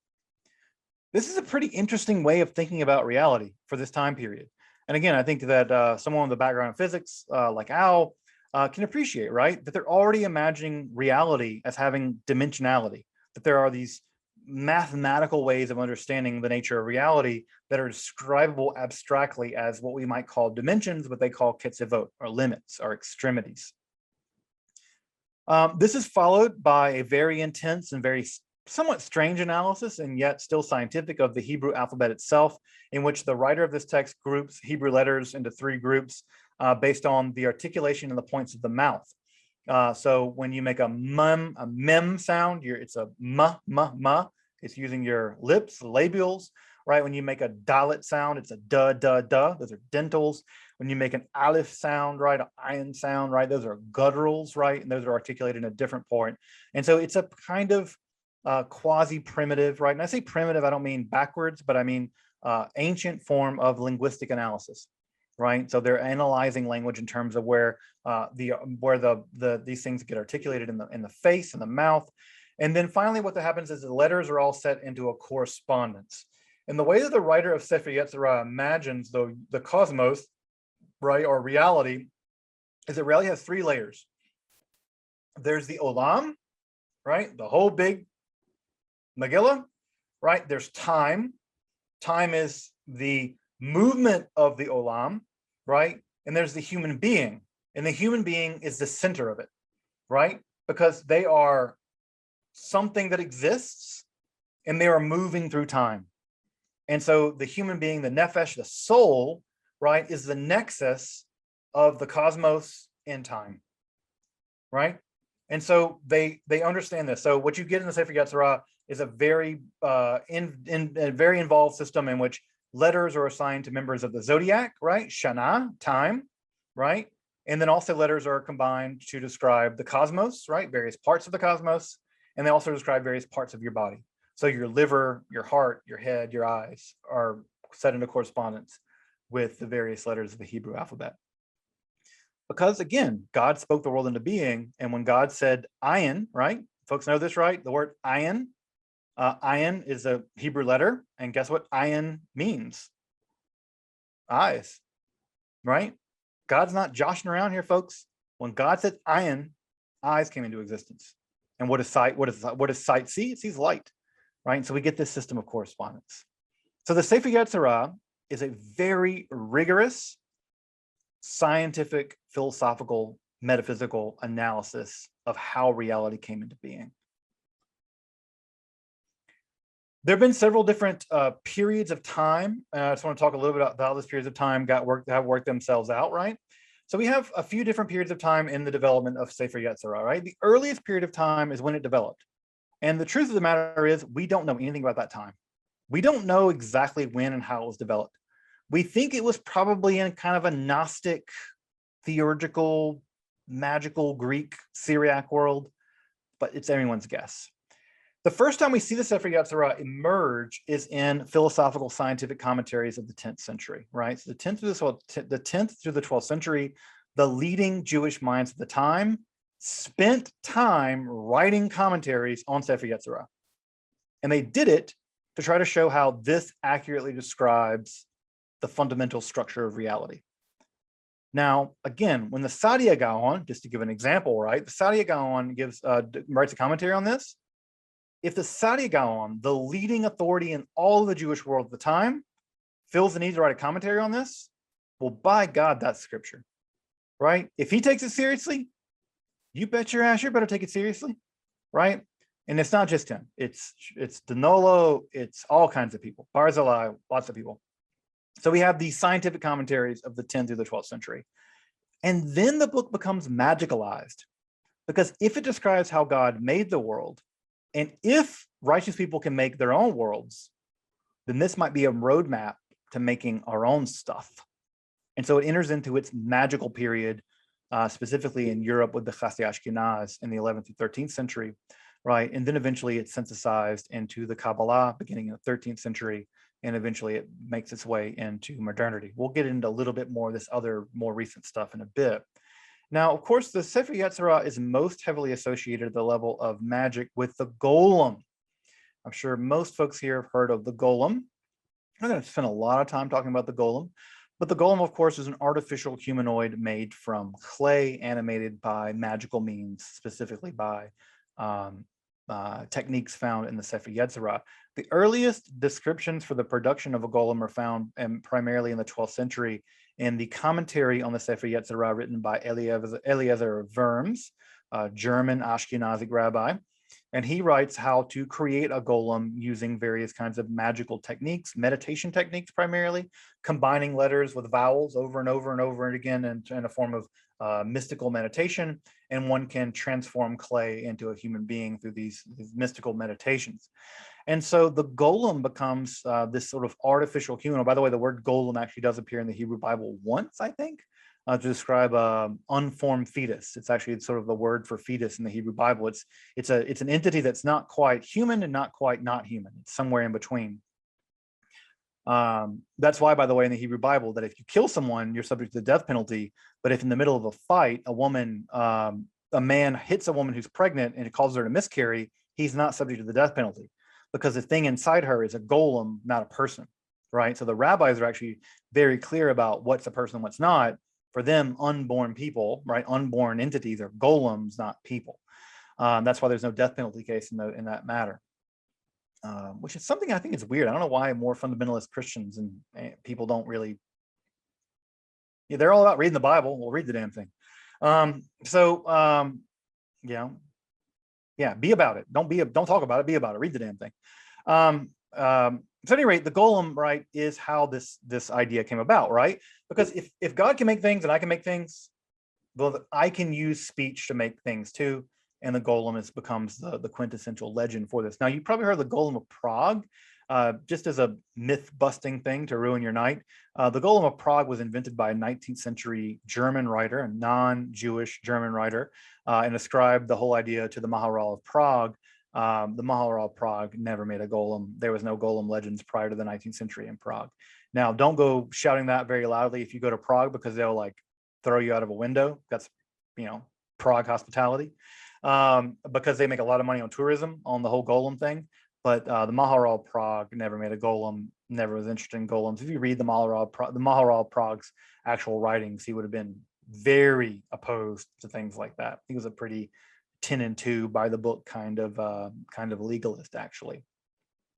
This is a pretty interesting way of thinking about reality for this time period. And again, I think that someone with a background in physics, like Al, can appreciate, right, that they're already imagining reality as having dimensionality, that there are these mathematical ways of understanding the nature of reality that are describable abstractly as what we might call dimensions, what they call ketzivot, or limits, or extremities. This is followed by a very intense and very somewhat strange analysis and yet still scientific of the Hebrew alphabet itself, in which the writer of this text groups Hebrew letters into three groups based on the articulation and the points of the mouth. So when you make a mem sound, it's a ma. It's using your lips, labials, right? When you make a dalet sound, it's a da. Those are dentals. When you make an aleph sound, right, an ayin sound, right, those are gutturals, right, and those are articulated in a different point. And so it's a kind of quasi-primitive, right? And I say primitive, I don't mean backwards, but I mean ancient form of linguistic analysis, right? So they're analyzing language in terms of where these things get articulated in the face and the mouth. And then finally, what happens is the letters are all set into a correspondence. And the way that the writer of Sefer Yetzirah imagines the cosmos, right, or reality, is that reality has three layers. There's the olam, right, the whole big Megillah, right? There's time. Time is the movement of the olam, right? And there's the human being. And the human being is the center of it, right? Because they are something that exists and they are moving through time. And so the human being, the nefesh, the soul, right, is the nexus of the cosmos and time, right? And so they understand this. So what you get in the Sefer Yetzirah is a very very involved system in which letters are assigned to members of the zodiac, right? Shana, time, right? And then also letters are combined to describe the cosmos, right? Various parts of the cosmos. And they also describe various parts of your body. So your liver, your heart, your head, your eyes are set into correspondence with the various letters of the Hebrew alphabet. Because again, God spoke the world into being. And when God said ayin, right? Folks know this, right? The word ayin. Ayin is a Hebrew letter. And guess what ayin means? Eyes, right? God's not joshing around here, folks. When God said ayin, eyes came into existence. And what does sight? What does sight see? It sees light, right? And so we get this system of correspondence. So the Sefer Yetzirah is a very rigorous scientific, philosophical, metaphysical analysis of how reality came into being. There have been several different periods of time. I just want to talk a little bit about how those periods of time have worked themselves out, right? So we have a few different periods of time in the development of Sefer Yetzirah, right? The earliest period of time is when it developed. And the truth of the matter is we don't know anything about that time. We don't know exactly when and how it was developed. We think it was probably in kind of a Gnostic, theurgical, magical Greek Syriac world, but it's anyone's guess. The first time we see the Sefer Yetzirah emerge is in philosophical scientific commentaries of the 10th century, right? So the 10th through the 12th century, the leading Jewish minds at the time spent time writing commentaries on Sefer Yetzirah. And they did it to try to show how this accurately describes the fundamental structure of reality. Now, again, when the Saadia Gaon, just to give an example, right? The Saadia Gaon writes a commentary on this. If the Saadia Gaon, the leading authority in all of the Jewish world at the time, feels the need to write a commentary on this, well, by God, that's scripture, right? If he takes it seriously, you bet your ass you better take it seriously, right? And it's not just him. It's Danilo, it's all kinds of people. Barzillai, lots of people. So we have these scientific commentaries of the 10th through the 12th century. And then the book becomes magicalized, because if it describes how God made the world, and if righteous people can make their own worlds, then this might be a roadmap to making our own stuff. And so it enters into its magical period, specifically in Europe with the Chassidei Ashkenaz in the 11th to 13th century, right? And then eventually it's synthesized into the Kabbalah beginning in the 13th century, and eventually it makes its way into modernity. We'll get into a little bit more of this other more recent stuff in a bit. Now, of course, the Sefer Yetzirah is most heavily associated at the level of magic with the Golem. I'm sure most folks here have heard of the Golem. I'm not going to spend a lot of time talking about the Golem, but the Golem, of course, is an artificial humanoid made from clay, animated by magical means, specifically by techniques found in the Sefer Yetzirah. The earliest descriptions for the production of a golem are found primarily in the 12th century in the commentary on the Sefer Yetzirah written by Eliezer of Worms, a German Ashkenazi rabbi. And he writes how to create a golem using various kinds of magical techniques, meditation techniques primarily, combining letters with vowels over and over and over and again in a form of mystical meditation. And one can transform clay into a human being through these mystical meditations. And so the golem becomes this sort of artificial human. Oh, by the way, the word golem actually does appear in the Hebrew Bible once, I think, to describe unformed fetus. It's actually sort of the word for fetus in the Hebrew Bible. It's an entity that's not quite human and not quite not human. It's somewhere in between. That's why, by the way, in the Hebrew Bible, that if you kill someone, you're subject to the death penalty. But if in the middle of a fight, a man hits a woman who's pregnant and it causes her to miscarry, he's not subject to the death penalty, because the thing inside her is a golem, not a person, right? So the rabbis are actually very clear about what's a person and what's not. For them, unborn people, right? Unborn entities are golems, not people. That's why there's no death penalty case in that matter, which is something I think is weird. I don't know why more fundamentalist Christians and people don't really. Yeah, they're all about reading the Bible. We'll read the damn thing. Yeah, be about it. Don't talk about it. Be about it. Read the damn thing. So at any rate, the golem, right, is how this idea came about, right? Because if God can make things and I can make things, well, I can use speech to make things too. And the golem becomes the quintessential legend for this. Now, you probably heard of the Golem of Prague, just as a myth-busting thing to ruin your night. The Golem of Prague was invented by a 19th century German writer, a non-Jewish German writer, and ascribed the whole idea to the Maharal of Prague. The Maharal of Prague never made a golem. There was no golem legends prior to the 19th century in Prague. Now, don't go shouting that very loudly if you go to Prague, because they'll like throw you out of a window. That's, Prague hospitality, because they make a lot of money on tourism on the whole golem thing. But the Maharal of Prague never made a golem, never was interested in golems. If you read the Maharal of Prague's actual writings, he would have been very opposed to things like that. He was a pretty 10 and 2 by the book kind of legalist, actually.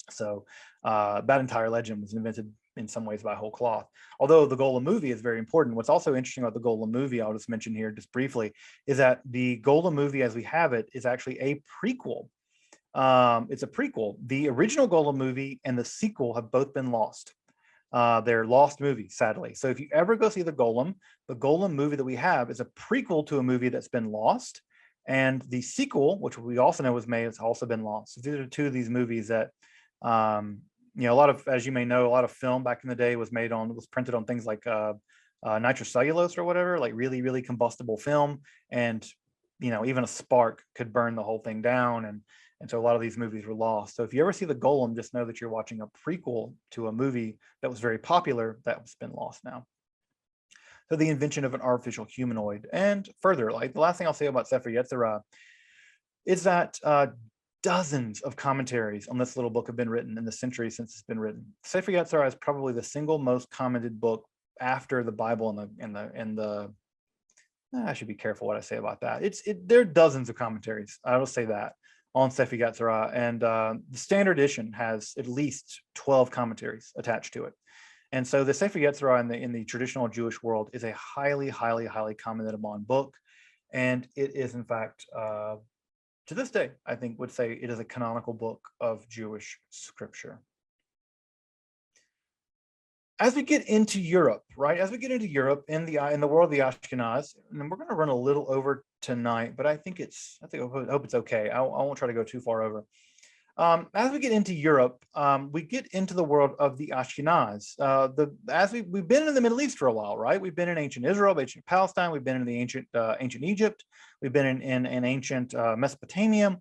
So that entire legend was invented in some ways by whole cloth. Although the Golem movie is very important. What's also interesting about the Golem movie, I'll just mention here just briefly, is that the Golem movie as we have it is actually a prequel. It's a prequel. The original Golem movie and the sequel have both been lost. They're lost movies, sadly. So if you ever go see the Golem movie that we have is a prequel to a movie that's been lost. And the sequel, which we also know was made, has also been lost. So these are two of these movies that, a lot of, as you may know, a lot of film back in the day was printed on things like nitrocellulose or whatever, like really, really combustible film. And, even a spark could burn the whole thing down. And so a lot of these movies were lost. So if you ever see the Golem, just know that you're watching a prequel to a movie that was very popular that's been lost now. So the invention of an artificial humanoid. And further, like the last thing I'll say about Sefer Yetzirah is that dozens of commentaries on this little book have been written in the centuries since it's been written. Sefer Yetzirah is probably the single most commented book after the Bible and the I should be careful what I say about that. There are dozens of commentaries, I will say that, on Sefer Yetzirah, and the standard edition has at least 12 commentaries attached to it. And so the Sefer Yetzirah in the traditional Jewish world is a highly, highly, highly commented upon book. And it is, in fact, to this day, I think would say it is a canonical book of Jewish scripture. As we get into Europe, right? As we get into Europe in the world of the Ashkenaz, and we're going to run a little over tonight, but I hope it's okay. I won't try to go too far over. As we get into Europe, we get into the world of the Ashkenaz. We've been in the Middle East for a while, right? We've been in ancient Israel, ancient Palestine. We've been in the ancient Egypt. We've been in ancient Mesopotamia.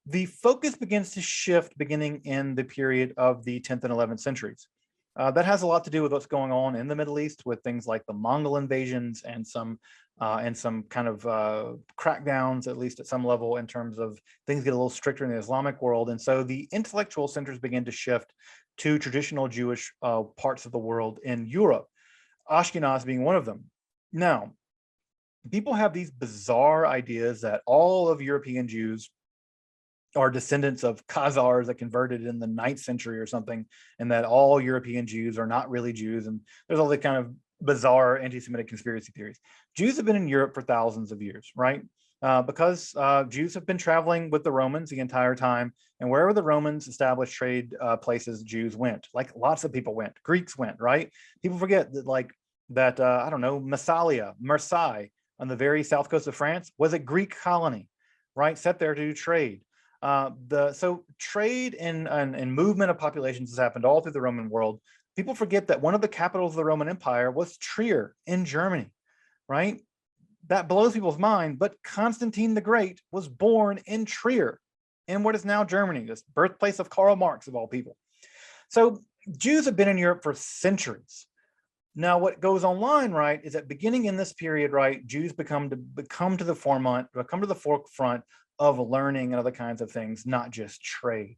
The focus begins to shift beginning in the period of the 10th and 11th centuries. That has a lot to do with what's going on in the Middle East with things like the Mongol invasions and some kind of crackdowns, at least at some level, in terms of things get a little stricter in the Islamic world. And so the intellectual centers begin to shift to traditional Jewish parts of the world in Europe, Ashkenaz being one of them. Now, people have these bizarre ideas that all of European Jews are descendants of Khazars that converted in the 9th century or something, and that all European Jews are not really Jews. And there's all the kind of bizarre anti-Semitic conspiracy theories. Jews have been in Europe for thousands of years, right? because Jews have been traveling with the Romans the entire time, and wherever the Romans established trade places, Jews went. Like lots of people went. Greeks went, right? People forget that, like that. I don't know, Massalia, Marseille, on the very south coast of France, was a Greek colony, right? Set there to do trade. So trade and movement of populations has happened all through the Roman world. People forget that one of the capitals of the Roman Empire was Trier in Germany, right? That blows people's mind, but Constantine the Great was born in Trier, in what is now Germany, this birthplace of Karl Marx, of all people. So Jews have been in Europe for centuries. Now, what goes online, right, is that beginning in this period, right, Jews become to the forefront of learning and other kinds of things, not just trade.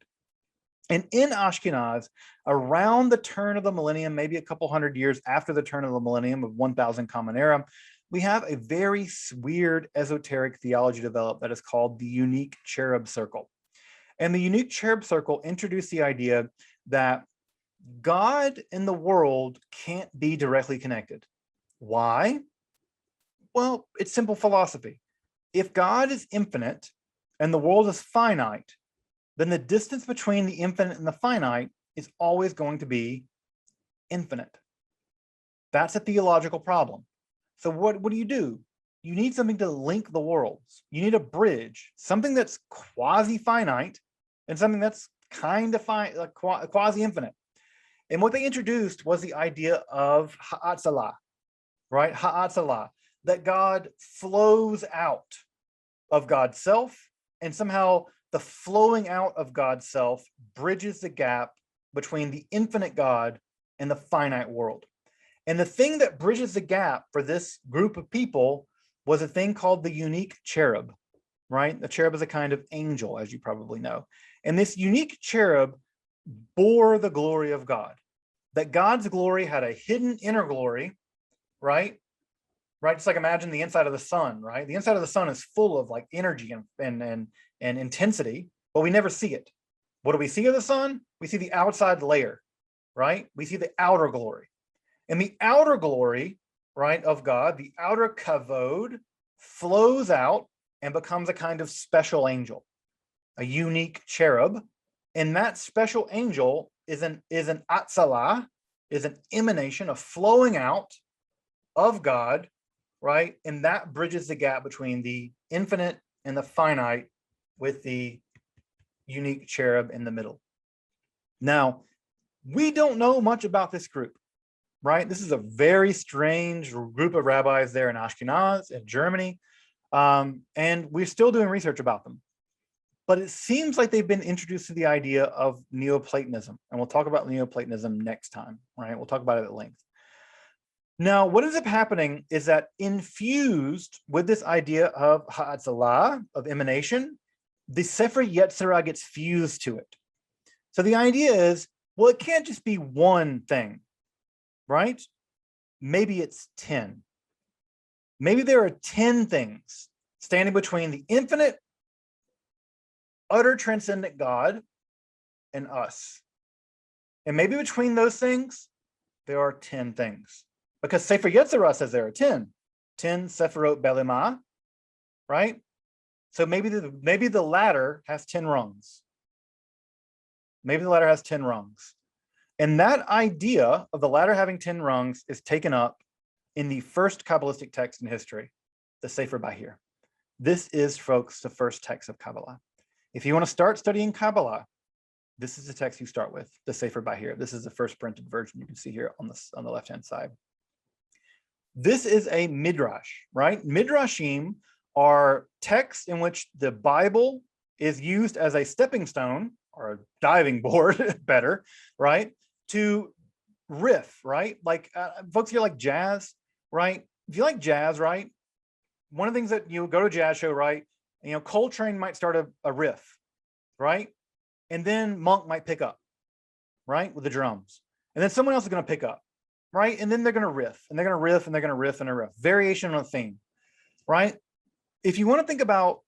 And in Ashkenaz, around the turn of the millennium, maybe a couple hundred years after the turn of the millennium of 1000 Common Era, we have a very weird esoteric theology develop that is called the unique cherub circle. And the unique cherub circle introduced the idea that God and the world can't be directly connected. Why? Well, it's simple philosophy. If God is infinite and the world is finite, then the distance between the infinite and the finite is always going to be infinite. That's a theological problem. So what do? You need something to link the worlds. You need a bridge, something that's quasi-finite and something that's kind of quasi-infinite. And what they introduced was the idea of ha'atzalah, right? Ha'atzalah, that God flows out of God's self, and somehow the flowing out of God's self bridges the gap between the infinite God and the finite world. And the thing that bridges the gap for this group of people was a thing called the unique cherub, right? The cherub is a kind of angel, as you probably know. And this unique cherub bore the glory of God, that God's glory had a hidden inner glory, right? Right, just like imagine the inside of the sun, right? The inside of the sun is full of like energy and intensity, but we never see it. What do we see of the sun? We see the outside layer, right? We see the outer glory. And the outer glory, right, of God, the outer kavod, flows out and becomes a kind of special angel, a unique cherub. And that special angel is an atzalah, is an emanation, a flowing out of God, right? And that bridges the gap between the infinite and the finite with the unique cherub in the middle. Now, we don't know much about this group, right? This is a very strange group of rabbis there in Ashkenaz, in Germany, and we're still doing research about them. But it seems like they've been introduced to the idea of Neoplatonism, and we'll talk about Neoplatonism next time, right? We'll talk about it at length. Now, what ends up happening is that infused with this idea of ha'atzalah, of emanation, the Sefer Yetzirah gets fused to it. So the idea is, well, it can't just be one thing, right? Maybe it's 10. Maybe there are 10 things standing between the infinite, utter transcendent God and us. And maybe between those things, there are 10 things. Because Sefer Yetzirah says there are 10 Sefirot Belema, right? So maybe the ladder has 10 rungs. Maybe the ladder has 10 rungs. And that idea of the ladder having 10 rungs is taken up in the first Kabbalistic text in history, the Sefer Bahir. This is, folks, the first text of Kabbalah. If you want to start studying Kabbalah, this is the text you start with, the Sefer Bahir. This is the first printed version you can see here on the left-hand side. This is a midrash, right? Midrashim are texts in which the Bible is used as a stepping stone or a diving board, better, right? To riff, right? Like folks here like jazz, right? If you like jazz, right? One of the things that you go to a jazz show, right? You know, Coltrane might start a riff, right? And then Monk might pick up, right? With the drums. And then someone else is going to pick up, right? And then they're going to riff, and they're going to riff, and they're going to riff and a riff. Variation on a theme, right? If you want to think about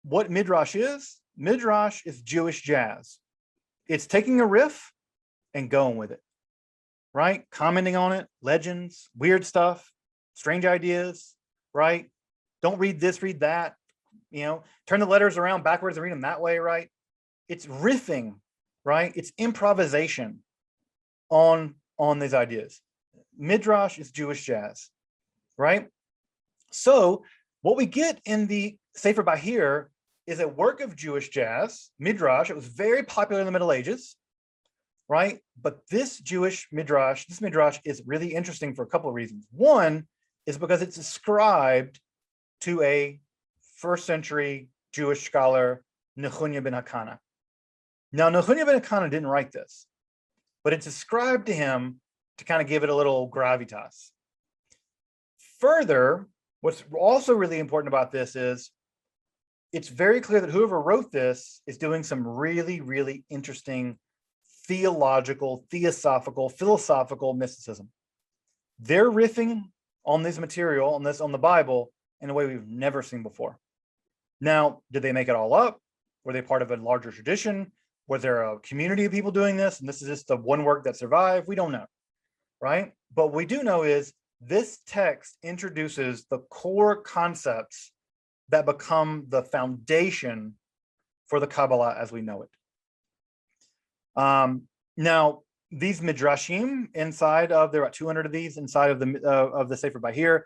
what Midrash is Jewish jazz. It's taking a riff and going with it, right? Commenting on it, legends, weird stuff, strange ideas, right? Don't read this, read that, turn the letters around backwards and read them that way, right? It's riffing, right? It's improvisation on these ideas. Midrash is Jewish jazz, right? So what we get in the Sefer Bahir is a work of Jewish jazz, Midrash. It was very popular in the Middle Ages, right? But this Midrash is really interesting for a couple of reasons. One is because it's ascribed to a first century Jewish scholar, Nechunya ben Hakana. Now, Nechunya ben Hakana didn't write this, but it's ascribed to him to kind of give it a little gravitas. Further, what's also really important about this is it's very clear that whoever wrote this is doing some really, really interesting theological, theosophical, philosophical mysticism. They're riffing on this material, on the Bible, in a way we've never seen before. Now, did they make it all up? Were they part of a larger tradition? Was there a community of people doing this? And this is just the one work that survived? We don't know, right? But what we do know is this text introduces the core concepts that become the foundation for the Kabbalah as we know it. Now, these midrashim inside of, there are about 200 of these inside of the Sefer Bahir.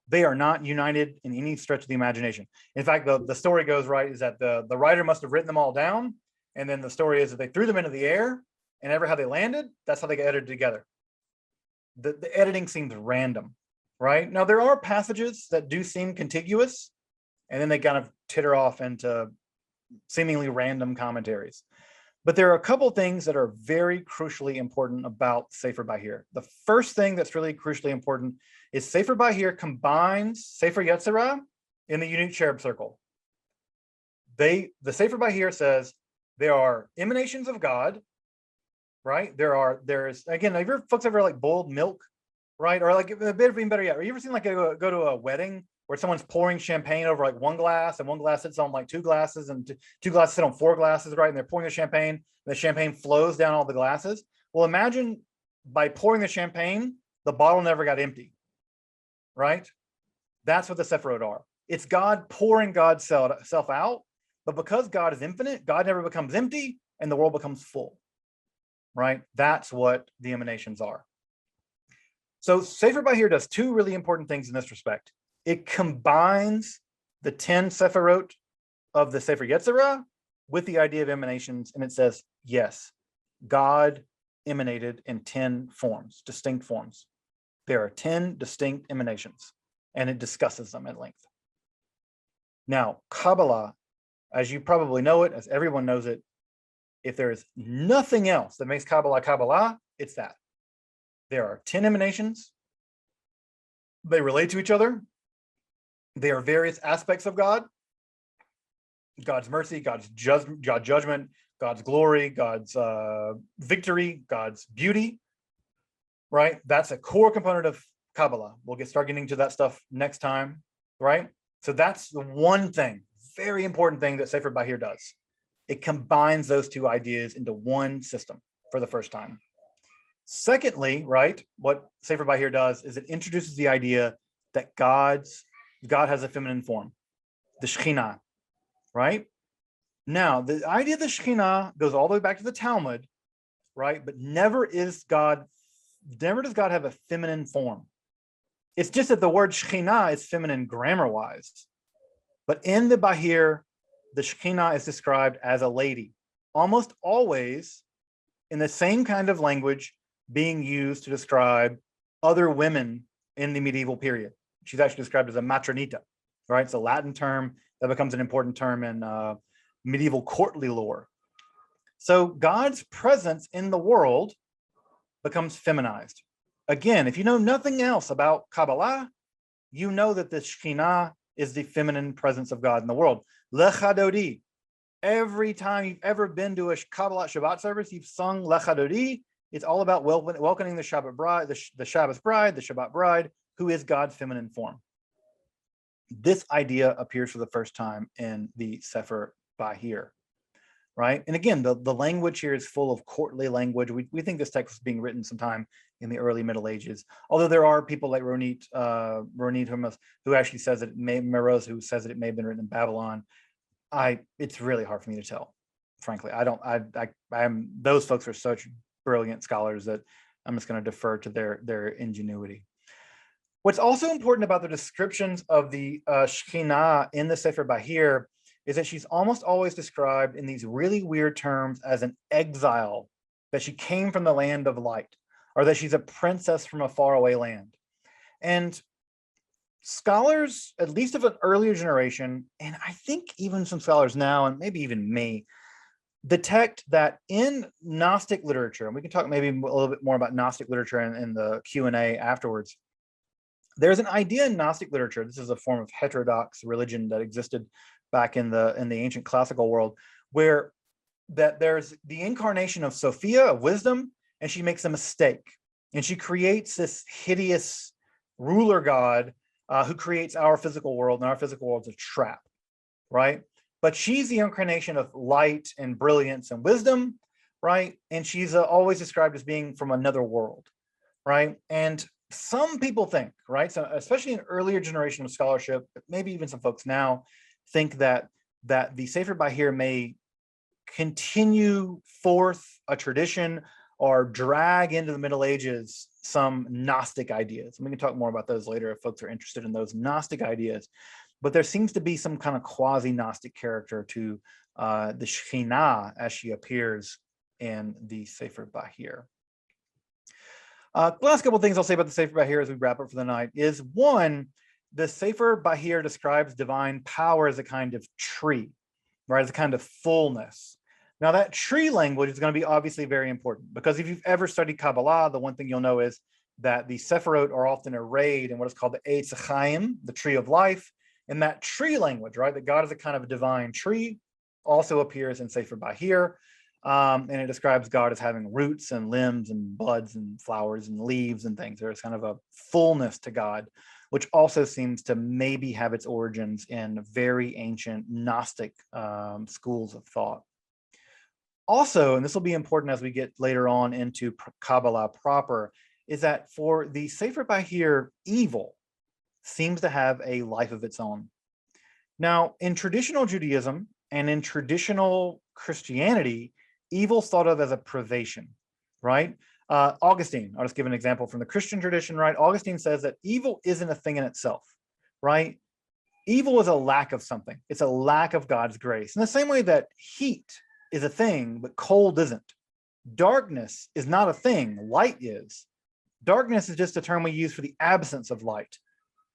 They are not united in any stretch of the imagination. In fact, the story goes, right, is that the writer must have written them all down, and then the story is that they threw them into the air, and ever how they landed, that's how they got edited together. The editing seems random, right? Now, there are passages that do seem contiguous, and then they kind of titter off into seemingly random commentaries. But there are a couple things that are very crucially important about Sefer Bahir. The first thing that's really crucially important is Sefer Bahir combines Sefer Yetzirah in the unique cherub circle. The Sefer Bahir says there are emanations of God, right? There's again, have you folks ever like boiled milk, right? Or like a bit even better yet, or you ever seen like go to a wedding where someone's pouring champagne over like one glass, and one glass sits on like two glasses, and two glasses sit on four glasses, right? And they're pouring the champagne, and the champagne flows down all the glasses. Well, imagine by pouring the champagne, the bottle never got empty, right? That's what the Sefirot are. It's God pouring God's self out, but because God is infinite, God never becomes empty, and the world becomes full, right? That's what the emanations are. So Sefer Bahir does two really important things in this respect. It combines the 10 Sefirot of the Sefer Yetzirah with the idea of emanations, and it says, yes, God emanated in 10 forms, distinct forms. There are 10 distinct emanations, and it discusses them at length. Now, Kabbalah, as you probably know it, as everyone knows it, if there is nothing else that makes Kabbalah Kabbalah, it's that. There are 10 emanations. They relate to each other. They are various aspects of God: God's mercy, God's judgment, God's glory, God's victory, God's beauty, right? That's a core component of Kabbalah. We'll start getting to that stuff next time, right? So that's the one thing, very important thing that Sefer Bahir does. It combines those two ideas into one system for the first time. Secondly, right, what Sefer Bahir does is it introduces the idea that God has a feminine form, the Shekhinah, right? Now, the idea of the Shekhinah goes all the way back to the Talmud, right? But never does God have a feminine form. It's just that the word Shekhinah is feminine grammar-wise. But in the Bahir, the Shekhinah is described as a lady, almost always in the same kind of language being used to describe other women in the medieval period. She's actually described as a matronita, right? It's a Latin term that becomes an important term in medieval courtly lore. So God's presence in the world becomes feminized. Again, if you know nothing else about Kabbalah, you know that the Shekhinah is the feminine presence of God in the world. Lecha Dodi. Every time you've ever been to a Kabbalah Shabbat service, you've sung Lecha Dodi. It's all about welcoming the Shabbat bride, the Shabbos bride, the Shabbat bride, who is God's feminine form. This idea appears for the first time in the Sefer Bahir, right? And again, the language here is full of courtly language. We think this text was being written sometime in the early Middle Ages, although there are people like Ronit Humas who actually says that it may, Meroz, who says that it may have been written in Babylon. It's really hard for me to tell, frankly. Those folks are such brilliant scholars that I'm just going to defer to their ingenuity. What's also important about the descriptions of the Shekhinah in the Sefer Bahir is that she's almost always described in these really weird terms as an exile, that she came from the land of light, or that she's a princess from a faraway land. And scholars, at least of an earlier generation, and I think even some scholars now, and maybe even me, detect that in Gnostic literature, and we can talk maybe a little bit more about Gnostic literature in the Q&A afterwards. There's an idea in Gnostic literature, this is a form of heterodox religion that existed back in the ancient classical world, where that there's the incarnation of Sophia, of wisdom, and she makes a mistake. And she creates this hideous ruler god who creates our physical world, and our physical world's a trap, right? But she's the incarnation of light and brilliance and wisdom, right? And she's always described as being from another world, right? And some people think, right, so especially an earlier generation of scholarship, maybe even some folks now, think that the Sefer Bahir may continue forth a tradition or drag into the Middle Ages some Gnostic ideas. And we can talk more about those later if folks are interested in those Gnostic ideas. But there seems to be some kind of quasi-Gnostic character to the Shekhinah as she appears in the Sefer Bahir. The last couple of things I'll say about the Sefer Bahir as we wrap up for the night is, one, the Sefer Bahir describes divine power as a kind of tree, right, as a kind of fullness. Now that tree language is going to be obviously very important, because if you've ever studied Kabbalah, the one thing you'll know is that the Sefirot are often arrayed in what is called the Eitz Chaim, the tree of life. And that tree language, right, that God is a kind of a divine tree, also appears in Sefer Bahir. And it describes God as having roots and limbs and buds and flowers and leaves and things. There's kind of a fullness to God, which also seems to maybe have its origins in very ancient Gnostic schools of thought. Also, and this will be important as we get later on into Kabbalah proper, is that for the Sefer Bahir, evil seems to have a life of its own. Now, in traditional Judaism and in traditional Christianity, evil is thought of as a privation, right? Augustine, I'll just give an example from the Christian tradition, right? Augustine says that evil isn't a thing in itself, right? Evil is a lack of something. It's a lack of God's grace. In the same way that heat is a thing, but cold isn't. Darkness is not a thing, light is. Darkness is just a term we use for the absence of light.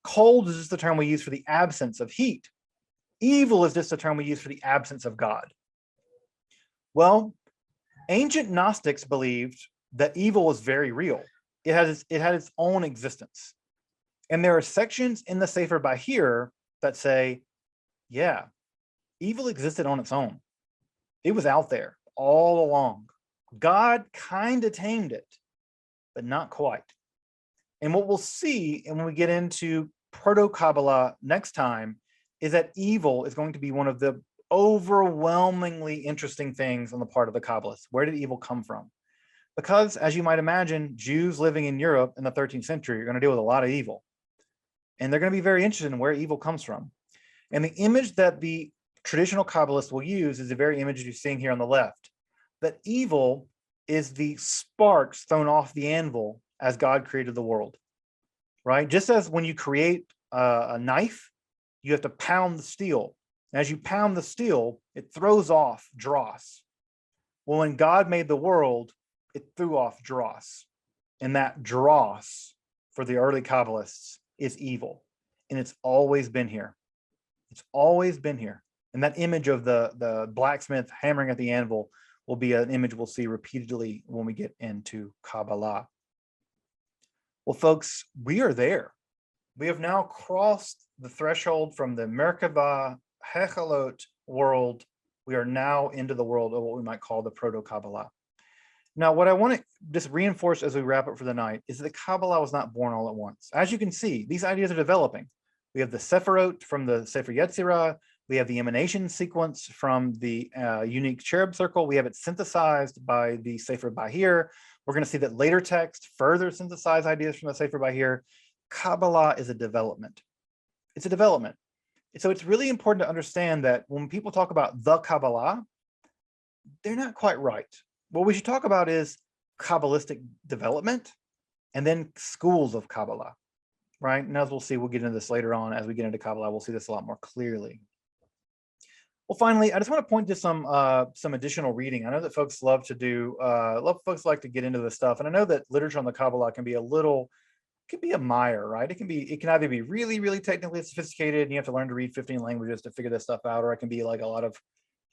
Cold is just the term we use for the absence of heat. Evil is just a term we use for the absence of God. Well, ancient Gnostics believed that evil was very real. It had its own existence. And there are sections in the Sefer Bahir that say, yeah, evil existed on its own. It was out there all along. God kind of tamed it, but not quite. And what we'll see, and when we get into Proto-Kabbalah next time, is that evil is going to be one of the overwhelmingly interesting things on the part of the Kabbalists. Where did evil come from? Because, as you might imagine, Jews living in Europe in the 13th century are going to deal with a lot of evil. And they're going to be very interested in where evil comes from. And the image that the traditional Kabbalists will use is the very image you're seeing here on the left, that evil is the sparks thrown off the anvil as God created the world, right? Just as when you create a knife, you have to pound the steel. And as you pound the steel, it throws off dross. Well, when God made the world, it threw off dross. And that dross for the early Kabbalists is evil. And it's always been here. It's always been here. And that image of the blacksmith hammering at the anvil will be an image we'll see repeatedly when we get into Kabbalah. Well, folks, we are there. We have now crossed the threshold from the Merkava Hechalot world. We are now into the world of what we might call the Proto-Kabbalah. Now, what I want to just reinforce as we wrap up for the night is that the Kabbalah was not born all at once. As you can see, these ideas are developing. We have the Sefirot from the Sefer Yetzirah. We have the emanation sequence from the unique cherub circle. We have it synthesized by the Sefer Bahir. We're going to see that later texts further synthesize ideas from the Sefer Bahir. Kabbalah is a development. It's a development. So it's really important to understand that when people talk about the Kabbalah, they're not quite right. What we should talk about is Kabbalistic development and then schools of Kabbalah, right? And as we'll see, we'll get into this later on. As we get into Kabbalah, we'll see this a lot more clearly. Well, finally, I just want to point to some additional reading. I know that folks love to do, folks like to get into this stuff. And I know that literature on the Kabbalah can be a mire, right? It can either be really, really technically sophisticated and you have to learn to read 15 languages to figure this stuff out, or it can be like a lot of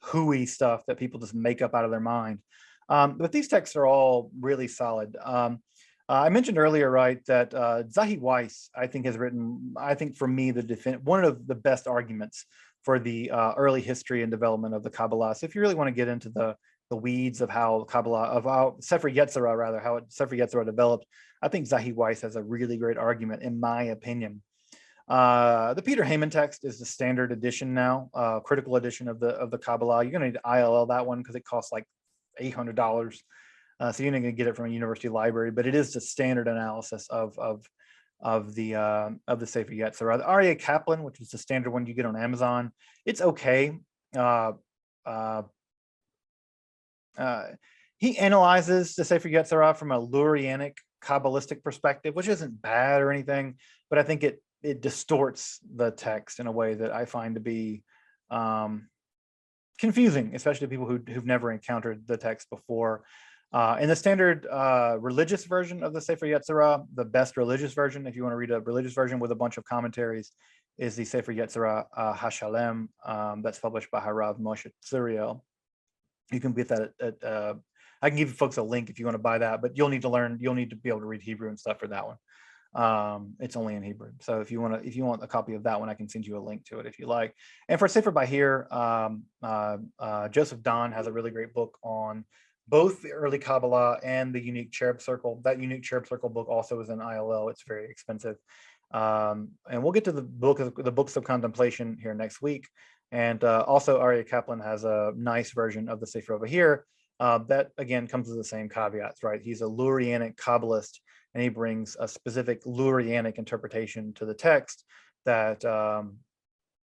hooey stuff that people just make up out of their mind. But these texts are all really solid. I mentioned earlier, right, that Zahi Weiss, I think, has written, I think for me, one of the best arguments for the early history and development of the Kabbalah. So if you really want to get into the weeds of how Kabbalah, of how Sefer Yetzirah, rather, how Sefer Yetzirah developed, I think Zahi Weiss has a really great argument, in my opinion. The Peter Heyman text is the standard edition now, critical edition of the Kabbalah. You're going to need to ILL that one because it costs like $800. So you're not going to get it from a university library, but it is the standard analysis of the Sefer Yetzirah. The Aryeh Kaplan, which is the standard one you get on Amazon, it's okay. He analyzes the Sefer Yetzirah from a Lurianic Kabbalistic perspective, which isn't bad or anything, but I think it distorts the text in a way that I find to be confusing, especially to people who've never encountered the text before. In the standard religious version of the Sefer Yetzirah, the best religious version, if you want to read a religious version with a bunch of commentaries, is the Sefer Yetzirah Hashalem, that's published by Harav Moshe Tzuriel. You can get that at I can give you folks a link if you want to buy that, but you'll need to be able to read Hebrew and stuff for that one. It's only in Hebrew. So if you want a copy of that one, I can send you a link to it if you like. And for Sefer Bahir, Joseph Don has a really great book on both the early Kabbalah and the unique cherub circle. That unique cherub circle book also is in ILL. It's very expensive. And we'll get to the books of contemplation here next week. And also Aryeh Kaplan has a nice version of the Sefer HaBahir that again comes with the same caveats, right? He's a Lurianic Kabbalist, and he brings a specific Lurianic interpretation to the text that,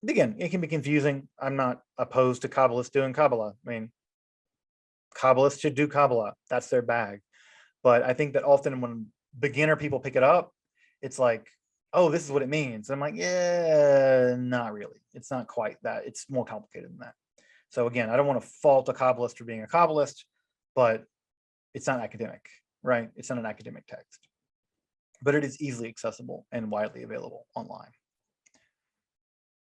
again, it can be confusing. I'm not opposed to Kabbalists doing Kabbalah. I mean, Kabbalists should do Kabbalah. That's their bag. But I think that often when beginner people pick it up, it's like, oh, this is what it means. And I'm like, yeah, not really. It's not quite that. It's more complicated than that. So again, I don't want to fault a Kabbalist for being a Kabbalist, but it's not academic, right? It's not an academic text. But it is easily accessible and widely available online.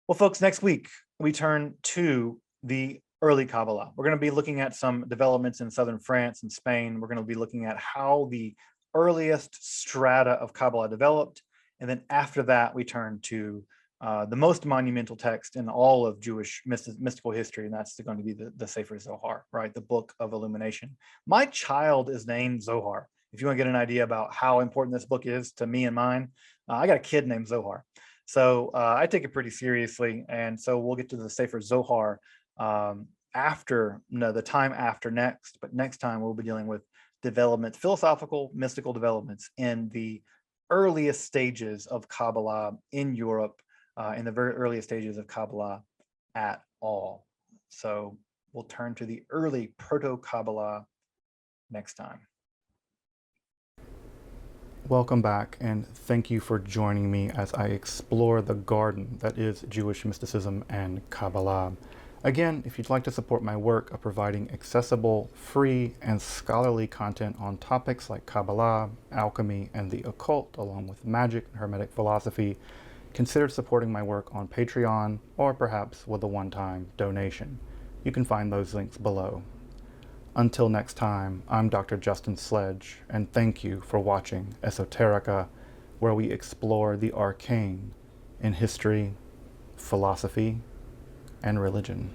Well, folks, next week, we turn to the early Kabbalah. We're going to be looking at some developments in southern France and Spain. We're going to be looking at how the earliest strata of Kabbalah developed. And then after that, we turn to the most monumental text in all of Jewish mystical history, and that's going to be the Sefer Zohar, right? The Book of Illumination. My child is named Zohar. If you want to get an idea about how important this book is to me and mine, I got a kid named Zohar. So I take it pretty seriously. And so we'll get to the Sefer Zohar the time after next. But next time we'll be dealing with developments, philosophical, mystical developments in the earliest stages of Kabbalah in Europe, in the very earliest stages of Kabbalah at all. So we'll turn to the early proto-Kabbalah next time. Welcome back, and thank you for joining me as I explore the garden that is Jewish mysticism and Kabbalah. Again, if you'd like to support my work of providing accessible, free, and scholarly content on topics like Kabbalah, alchemy, and the occult, along with magic and Hermetic philosophy, consider supporting my work on Patreon, or perhaps with a one-time donation. You can find those links below. Until next time, I'm Dr. Justin Sledge, and thank you for watching Esoterica, where we explore the arcane in history, philosophy, and religion.